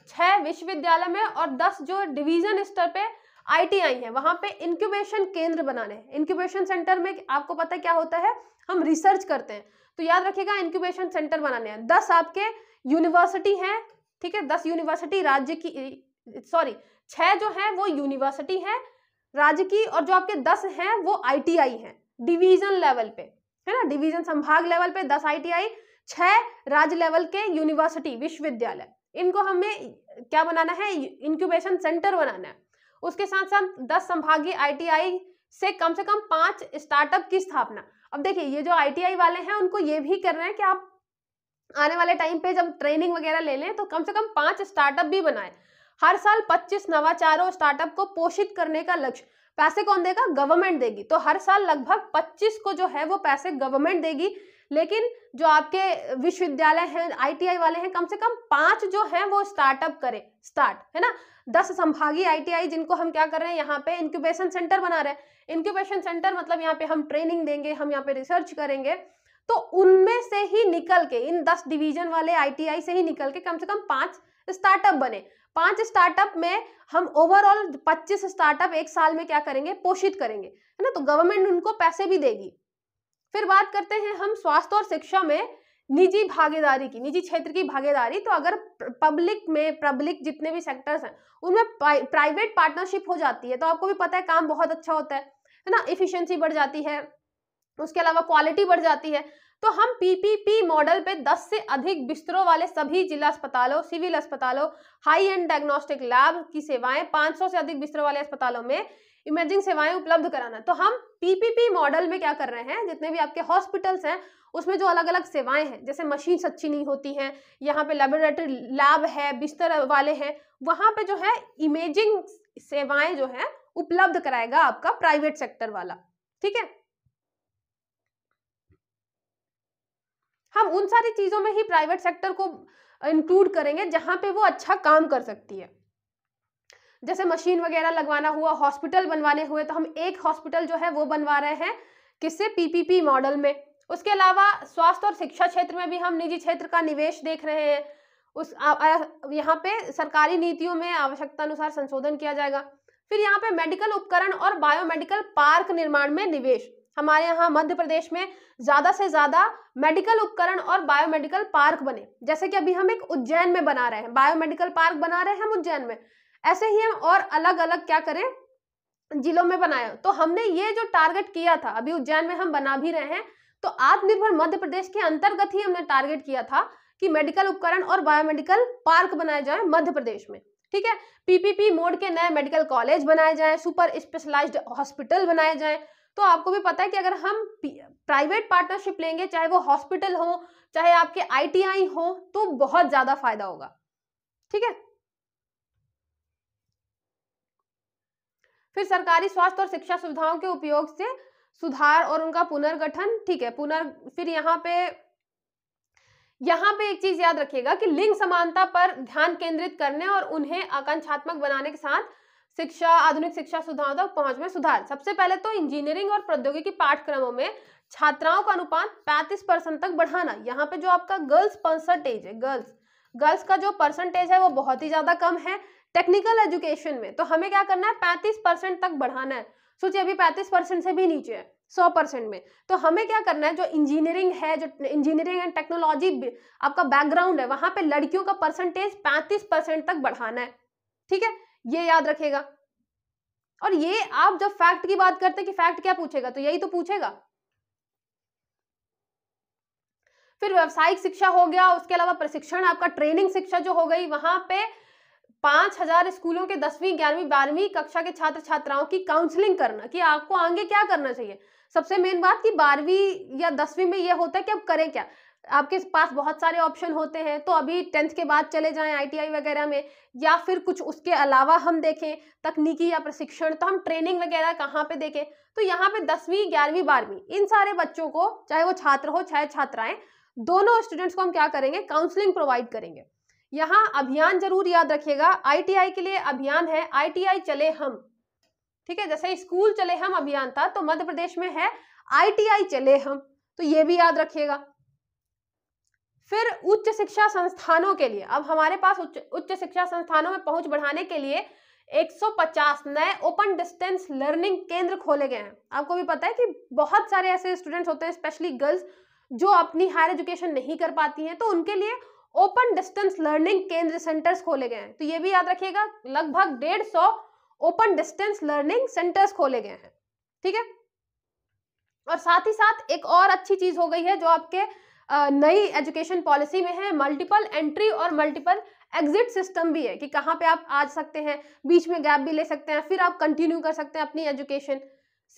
6 विश्वविद्यालय में और 10 जो डिवीजन स्तर पे आईटीआई है, वहां पे इंक्यूबेशन केंद्र बनाने हैं। इंक्यूबेशन सेंटर में आपको पता है क्या होता है, हम रिसर्च करते हैं, तो याद रखिएगा इंक्यूबेशन सेंटर बनाने हैं। 10 आपके यूनिवर्सिटी हैं, ठीक है, 10 यूनिवर्सिटी राज्य की, सॉरी 6 जो है वो यूनिवर्सिटी है राज्य की, और जो आपके 10 हैं वो आईटीआई हैं डिवीजन लेवल पे, है ना, डिवीजन संभाग लेवल पे 10 आईटीआई, 6 राज्य लेवल के यूनिवर्सिटी विश्वविद्यालय, इनको हमें क्या बनाना है, इंक्यूबेशन सेंटर बनाना है। उसके साथ साथ 10 संभागीय आईटीआई से कम 5 स्टार्टअप की स्थापना। अब देखिए ये जो आईटीआई वाले हैं उनको ये भी कर रहे हैं कि आप आने वाले टाइम पे जब ट्रेनिंग वगैरह ले लें तो कम से कम 5 स्टार्टअप भी बनाएं। हर साल 25 नवाचारों स्टार्टअप को पोषित करने का लक्ष्य। पैसे कौन देगा, गवर्नमेंट देगी, तो हर साल लगभग 25 को जो है वो पैसे गवर्नमेंट देगी, लेकिन जो आपके विश्वविद्यालय हैं आईटीआई वाले हैं कम से कम 5 जो है वो स्टार्टअप करें, स्टार्ट, है ना। 10 संभागीय आईटीआई जिनको हम क्या कर रहे हैं, यहाँ पे इंक्यूबेशन सेंटर बना रहे हैं। इंक्यूबेशन सेंटर मतलब यहाँ पे हम ट्रेनिंग देंगे, हम यहाँ पे रिसर्च करेंगे, तो उनमें से ही निकल के, इन 10 डिवीजन वाले आईटीआई से ही निकल के कम से कम 5 स्टार्टअप बने। 5 स्टार्टअप में हम ओवरऑल 25 स्टार्टअप एक साल में क्या करेंगे, पोषित करेंगे, है ना, तो गवर्नमेंट उनको पैसे भी देगी। फिर बात करते हैं हम स्वास्थ्य और शिक्षा में निजी भागीदारी की, निजी क्षेत्र की भागीदारी। तो अगर पब्लिक जितने भी सेक्टर्स हैं उनमें प्राइवेट पार्टनरशिप हो जाती है तो आपको भी पता है काम बहुत अच्छा होता है ना, एफिशिएंसी बढ़ जाती है, उसके अलावा क्वालिटी बढ़ जाती है। तो हम पीपीपी मॉडल पे 10 से अधिक बिस्तरों वाले सभी जिला अस्पतालों, सिविल अस्पतालों, हाई एंड डायग्नोस्टिक लैब की सेवाएं, 500 से अधिक बिस्तरों वाले अस्पतालों में इमेजिंग सेवाएं उपलब्ध कराना। तो हम पीपीपी मॉडल में क्या कर रहे हैं, जितने भी आपके हॉस्पिटल्स हैं उसमें जो अलग अलग सेवाएं हैं, जैसे मशीन अच्छी नहीं होती हैं, यहाँ पे लेबोरेटरी लैब है, बिस्तर वाले हैं, वहां पे जो है इमेजिंग सेवाएं जो है उपलब्ध कराएगा आपका प्राइवेट सेक्टर वाला। ठीक है, हम उन सारी चीजों में ही प्राइवेट सेक्टर को इंक्लूड करेंगे जहां पे वो अच्छा काम कर सकती है। जैसे मशीन वगैरह लगवाना हुआ, हॉस्पिटल बनवाने हुए, तो हम एक हॉस्पिटल जो है वो बनवा रहे हैं किससे, पीपीपी मॉडल में। उसके अलावा स्वास्थ्य और शिक्षा क्षेत्र में भी हम निजी क्षेत्र का निवेश देख रहे हैं। यहाँ पे सरकारी नीतियों में आवश्यकता अनुसार संशोधन किया जाएगा। फिर यहाँ पे मेडिकल उपकरण और बायोमेडिकल पार्क निर्माण में निवेश। हमारे यहाँ मध्य प्रदेश में ज्यादा से ज्यादा मेडिकल उपकरण और बायोमेडिकल पार्क बने, जैसे कि अभी हम एक उज्जैन में बना रहे हैं, बायोमेडिकल पार्क बना रहे हैं हम उज्जैन में, ऐसे ही हम और अलग अलग क्या करें, जिलों में बनाया। तो हमने ये जो टारगेट किया था, अभी उज्जैन में हम बना भी रहे हैं, तो आत्मनिर्भर मध्य प्रदेश के अंतर्गत ही हमने टारगेट किया था कि मेडिकल उपकरण और बायोमेडिकल पार्क बनाए जाए मध्य प्रदेश में। ठीक है, पीपीपी मोड के नए मेडिकल कॉलेज बनाए जाएं, सुपर स्पेशलाइज्ड हॉस्पिटल बनाए जाएं। तो आपको भी पता है कि अगर हम प्राइवेट पार्टनरशिप लेंगे, चाहे वो हॉस्पिटल हो, चाहे आपके आईटीआई हो, तो बहुत ज्यादा फायदा होगा। ठीक है, फिर सरकारी स्वास्थ्य और शिक्षा सुविधाओं के उपयोग से सुधार और उनका पुनर्गठन। ठीक है, फिर यहाँ पे एक चीज याद रखिएगा कि लिंग समानता पर ध्यान केंद्रित करने और उन्हें आकांक्षात्मक बनाने के साथ शिक्षा, आधुनिक शिक्षा सुविधाओं तक पहुंच में सुधार। सबसे पहले तो इंजीनियरिंग और प्रौद्योगिकी पाठ्यक्रमों में छात्राओं का अनुपात 35% तक बढ़ाना। यहाँ पे जो आपका गर्ल्स परसेंटेज है, गर्ल्स का जो परसेंटेज है वो बहुत ही ज्यादा कम है टेक्निकल एजुकेशन में, तो हमें क्या करना है, 35% तक बढ़ाना है। सोचिए अभी 35% से भी नीचे है 100% में, तो हमें क्या करना है, जो इंजीनियरिंग है, जो इंजीनियरिंग एंड टेक्नोलॉजी आपका बैकग्राउंड है, वहां पे लड़कियों का परसेंटेज 35% तक बढ़ाना है। ठीक है, ये याद रखेगा। और ये आप जब फैक्ट की बात करते हैं कि फैक्ट क्या पूछेगा, तो यही तो पूछेगा। फिर व्यावसायिक शिक्षा हो गया, उसके अलावा प्रशिक्षण, आपका ट्रेनिंग शिक्षा जो हो गई, वहां पे 5000 स्कूलों के 10वीं 11वीं 12वीं कक्षा के छात्र छात्राओं की काउंसलिंग करना कि आपको आगे क्या करना चाहिए। सबसे मेन बात कि 12वीं या 10वीं में ये होता है कि अब करें क्या, आपके पास बहुत सारे ऑप्शन होते हैं, तो अभी 10th के बाद चले जाएं आईटीआई वगैरह में, या फिर कुछ उसके अलावा हम देखें तकनीकी या प्रशिक्षण, तो हम ट्रेनिंग वगैरह कहाँ पे देखें। तो यहाँ पे 10वीं 11वीं 12वीं इन सारे बच्चों को, चाहे वो छात्र हो चाहे छात्राएं, दोनों स्टूडेंट्स को हम क्या करेंगे, काउंसलिंग प्रोवाइड करेंगे। यहाँ अभियान जरूर याद रखिएगा, आईटीआई के लिए अभियान है आईटीआई चले हम। ठीक है, जैसे स्कूल चले हम अभियान था, तो मध्य प्रदेश में है आईटीआई चले हम, तो ये भी याद रखिएगा। फिर उच्च शिक्षा संस्थानों के लिए, अब हमारे पास उच्च शिक्षा संस्थानों में पहुंच बढ़ाने के लिए 150 नए ओपन डिस्टेंस लर्निंग केंद्र खोले गए हैं। आपको भी पता है कि बहुत सारे ऐसे स्टूडेंट्स होते हैं, स्पेशली गर्ल्स, जो अपनी हायर एजुकेशन नहीं कर पाती हैं, तो उनके लिए ओपन डिस्टेंस लर्निंग केंद्र सेंटर्स खोले गए हैं। तो ये भी याद रखिएगा, लगभग 150 ओपन डिस्टेंस लर्निंग सेंटर्स खोले गए हैं। ठीक है, और साथ ही साथ एक और अच्छी चीज हो गई है जो आपके नई एजुकेशन पॉलिसी में है, मल्टीपल एंट्री और मल्टीपल एग्जिट सिस्टम भी है कि कहाँ पे आप आ सकते हैं, बीच में गैप भी ले सकते हैं, फिर आप कंटिन्यू कर सकते हैं अपनी एजुकेशन,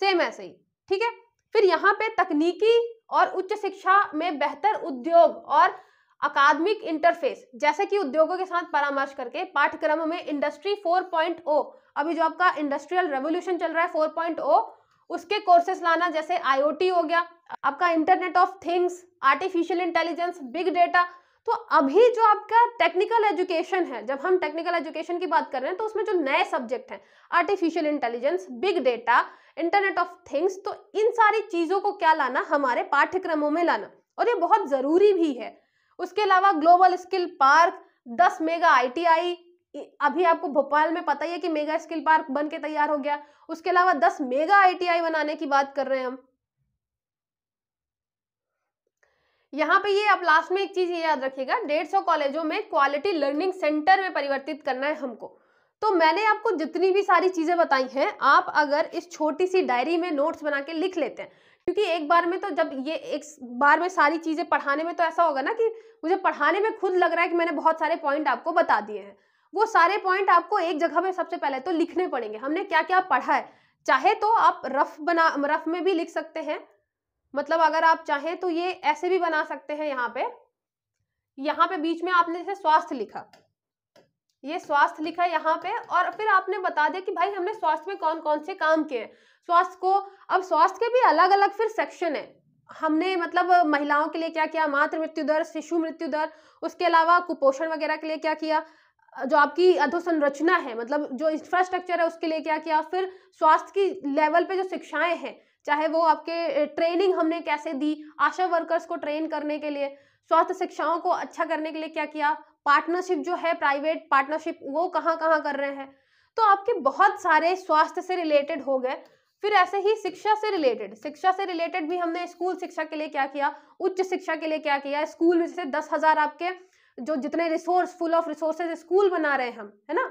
सेम ऐसे ही। ठीक है, फिर यहाँ पे तकनीकी और उच्च शिक्षा में बेहतर उद्योग और अकादमिक इंटरफेस, जैसे कि उद्योगों के साथ परामर्श करके पाठ्यक्रमों में इंडस्ट्री 4.0, अभी जो आपका इंडस्ट्रियल रेवोल्यूशन चल रहा है 4.0, उसके कोर्सेस लाना, जैसे आईओटी हो गया, आपका internet of things, artificial intelligence, big data. तो अभी जो आपका टेक्निकल एजुकेशन है, जब हम टेक्निकल एजुकेशन की बात कर रहे हैं, तो उसमें जो नए सब्जेक्ट हैं, artificial intelligence, big data, internet of things, तो इन सारी चीजों को क्या लाना, हमारे पाठ्यक्रमों में लाना, और ये बहुत जरूरी भी है। उसके अलावा global skill park, 10 mega ITI, अभी आपको भोपाल में पता ही है कि मेगा स्किल पार्क बन के तैयार हो गया, उसके अलावा 10 मेगा आईटीआई बनाने की बात कर रहे हैं हम। यहाँ पे ये आप लास्ट में एक चीज ये याद रखिएगा, 150 कॉलेजों में क्वालिटी लर्निंग सेंटर में परिवर्तित करना है हमको। तो मैंने आपको जितनी भी सारी चीजें बताई हैं, आप अगर इस छोटी सी डायरी में नोट्स बना के लिख लेते हैं, क्योंकि एक बार में तो, जब ये एक बार में सारी चीजें पढ़ाने में तो ऐसा होगा ना कि मुझे पढ़ाने में खुद लग रहा है कि मैंने बहुत सारे पॉइंट आपको बता दिए हैं, वो सारे पॉइंट आपको एक जगह पे सबसे पहले तो लिखने पड़ेंगे, हमने क्या क्या पढ़ा है। चाहे तो आप रफ में भी लिख सकते हैं, मतलब अगर आप चाहें तो ये ऐसे भी बना सकते हैं, यहाँ पे बीच में आपने जैसे स्वास्थ्य लिखा, ये स्वास्थ्य लिखा है यहाँ पे, और फिर आपने बता दिया कि भाई हमने स्वास्थ्य में कौन कौन से काम किए हैं। स्वास्थ्य को, अब स्वास्थ्य के भी अलग अलग फिर सेक्शन है, हमने मतलब महिलाओं के लिए क्या किया, मातृ मृत्यु दर, शिशु मृत्यु दर, उसके अलावा कुपोषण वगैरह के लिए क्या किया, जो आपकी अधोसंरचना है मतलब जो इंफ्रास्ट्रक्चर है उसके लिए क्या किया, फिर स्वास्थ्य की लेवल पे जो शिक्षाएं हैं, चाहे वो आपके ट्रेनिंग हमने कैसे दी, आशा वर्कर्स को ट्रेन करने के लिए, स्वास्थ्य शिक्षाओं को अच्छा करने के लिए क्या किया, पार्टनरशिप जो है प्राइवेट पार्टनरशिप वो कहाँ कहाँ कर रहे हैं। तो आपके बहुत सारे स्वास्थ्य से रिलेटेड हो गए। फिर ऐसे ही शिक्षा से रिलेटेड भी हमने स्कूल शिक्षा के लिए क्या किया, उच्च शिक्षा के लिए क्या किया, स्कूल में जैसे 10,000 आपके जो जितने resource full of resources school बना रहे हैं हम, है ना,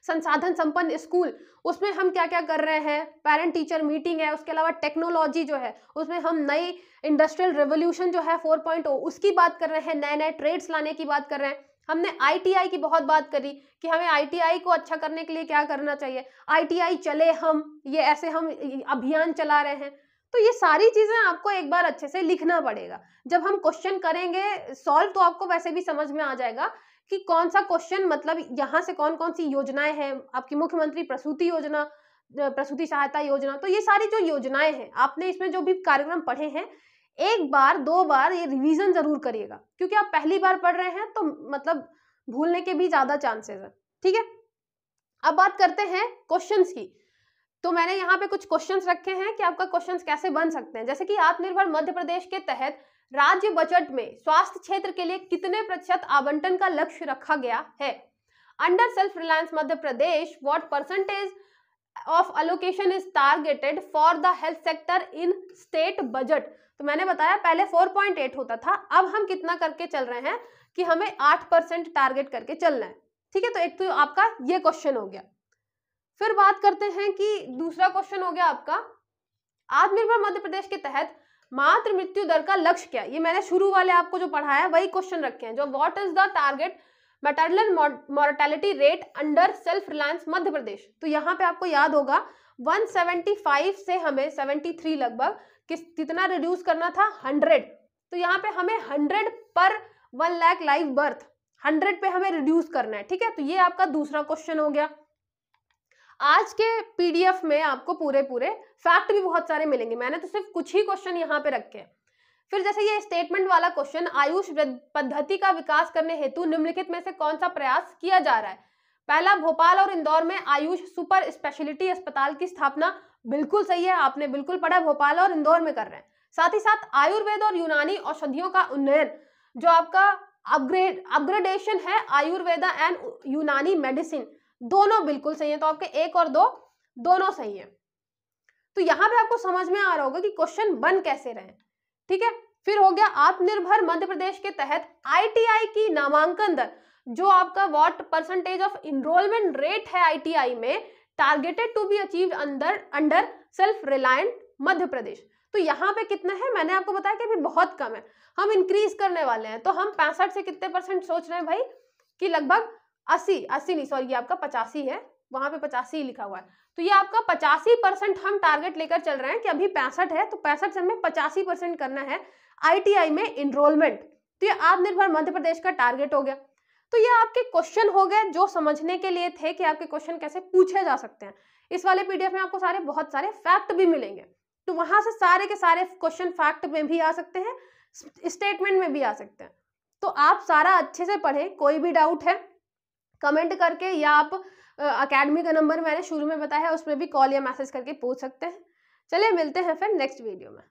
संसाधन संपन्न स्कूल, उसमें हम क्या क्या कर रहे हैं, पेरेंट टीचर मीटिंग है, उसके अलावा टेक्नोलॉजी जो है उसमें हम नई इंडस्ट्रियल रेवोल्यूशन जो है 4.0 उसकी बात कर रहे हैं, नए नए ट्रेड्स लाने की बात कर रहे हैं। हमने आईटीआई की बहुत बात करी कि हमें आईटीआई को अच्छा करने के लिए क्या करना चाहिए, आईटीआई चले हम, ये ऐसे हम अभियान चला रहे हैं। तो ये सारी चीजें आपको एक बार अच्छे से लिखना पड़ेगा। जब हम क्वेश्चन करेंगे सॉल्व तो आपको वैसे भी समझ में आ जाएगा कि कौन सा क्वेश्चन मतलब यहाँ से कौन कौन सी योजनाएं हैं, आपकी मुख्यमंत्री प्रसूति योजना, प्रसूति सहायता योजना, तो ये सारी जो योजनाएं हैं आपने इसमें जो भी कार्यक्रम पढ़े हैं एक बार दो बार ये रिवीजन जरूर करिएगा, क्योंकि आप पहली बार पढ़ रहे हैं तो मतलब भूलने के भी ज्यादा चांसेस है। ठीक है, अब बात करते हैं क्वेश्चंस की। तो मैंने यहाँ पे कुछ क्वेश्चंस रखे हैं कि आपका क्वेश्चंस कैसे बन सकते हैं, जैसे कि आत्मनिर्भर मध्य प्रदेश के तहत राज्य बजट में स्वास्थ्य क्षेत्र के लिए कितने प्रतिशत आवंटन का लक्ष्य रखा गया है। Under self reliance Madhya Pradesh what percentage of allocation is targeted for the health sector in state budget. तो मैंने बताया पहले 4.8 होता था, अब हम कितना करके चल रहे हैं कि हमें 8% टारगेट करके चलना है। ठीक है, तो एक तो आपका ये क्वेश्चन हो गया। फिर बात करते हैं कि दूसरा क्वेश्चन हो गया आपका आत्मनिर्भर मध्य प्रदेश के तहत मातृ मृत्यु दर का लक्ष्य क्या है। ये मैंने शुरू वाले आपको जो पढ़ाया वही क्वेश्चन रखे हैं, जो what is the target maternal mortality rate under self reliance Madhya Pradesh. तो यहाँ पे आपको याद होगा 175 से हमें 73 लगभग कितना रिड्यूस करना था, 100। तो यहाँ पे हमें 100 पर 1 लाख लाइव बर्थ 100 पे हमें रिड्यूस करना है। ठीक है, तो ये आपका दूसरा क्वेश्चन हो गया। आज के पीडीएफ में आपको पूरे फैक्ट भी बहुत सारे मिलेंगे, मैंने तो सिर्फ कुछ ही क्वेश्चन यहाँ पे रखे हैं। फिर जैसे ये स्टेटमेंट वाला क्वेश्चन, आयुष पद्धति का विकास करने हेतु निम्नलिखित में से कौन सा प्रयास किया जा रहा है। पहला, भोपाल और इंदौर में आयुष सुपर स्पेशलिटी अस्पताल की स्थापना। बिल्कुल सही है, आपने बिल्कुल पढ़ा, भोपाल और इंदौर में कर रहे हैं। साथ ही साथ आयुर्वेद और यूनानी औषधियों का उन्नयन, जो आपका अपग्रेडेशन है आयुर्वेदा एंड यूनानी मेडिसिन, दोनों बिल्कुल सही है। तो आपके 1 और 2 दोनों सही है। तो यहाँ पे आपको समझ में आ रहा होगा कि क्वेश्चन बन कैसे रहे। ठीक है, फिर हो गया आत्मनिर्भर मध्य प्रदेश के तहत आईटीआई की नामांकन दर, जो आपका what percentage of enrolment rate है आईटीआई में targeted to be achieved under self reliant Madhya Pradesh. तो यहाँ पे कितना है, मैंने आपको बताया कि अभी बहुत कम है, हम इंक्रीज करने वाले हैं। तो हम 65 से कितने परसेंट सोच रहे हैं भाई, कि लगभग 80 नहीं, सॉरी ये आपका 85 है, वहां पे 85 लिखा हुआ है। तो ये आपका 85% हम टारगेट लेकर चल रहे हैं कि अभी 65 है, तो 65 से हमें 85% करना है आईटीआई में इनरोलमेंट। तो ये आत्मनिर्भर मध्य प्रदेश का टारगेट हो गया। तो ये आपके क्वेश्चन हो गए जो समझने के लिए थे कि आपके क्वेश्चन कैसे पूछे जा सकते हैं। इस वाले पीडीएफ में आपको बहुत सारे फैक्ट भी मिलेंगे, तो वहां से सारे के सारे क्वेश्चन फैक्ट में भी आ सकते हैं, स्टेटमेंट में भी आ सकते हैं। तो आप सारा अच्छे से पढ़ें, कोई भी डाउट है कमेंट करके, या आप अकेडमी का नंबर मैंने शुरू में बताया है उसमें भी कॉल या मैसेज करके पूछ सकते हैं। चलिए मिलते हैं फिर नेक्स्ट वीडियो में।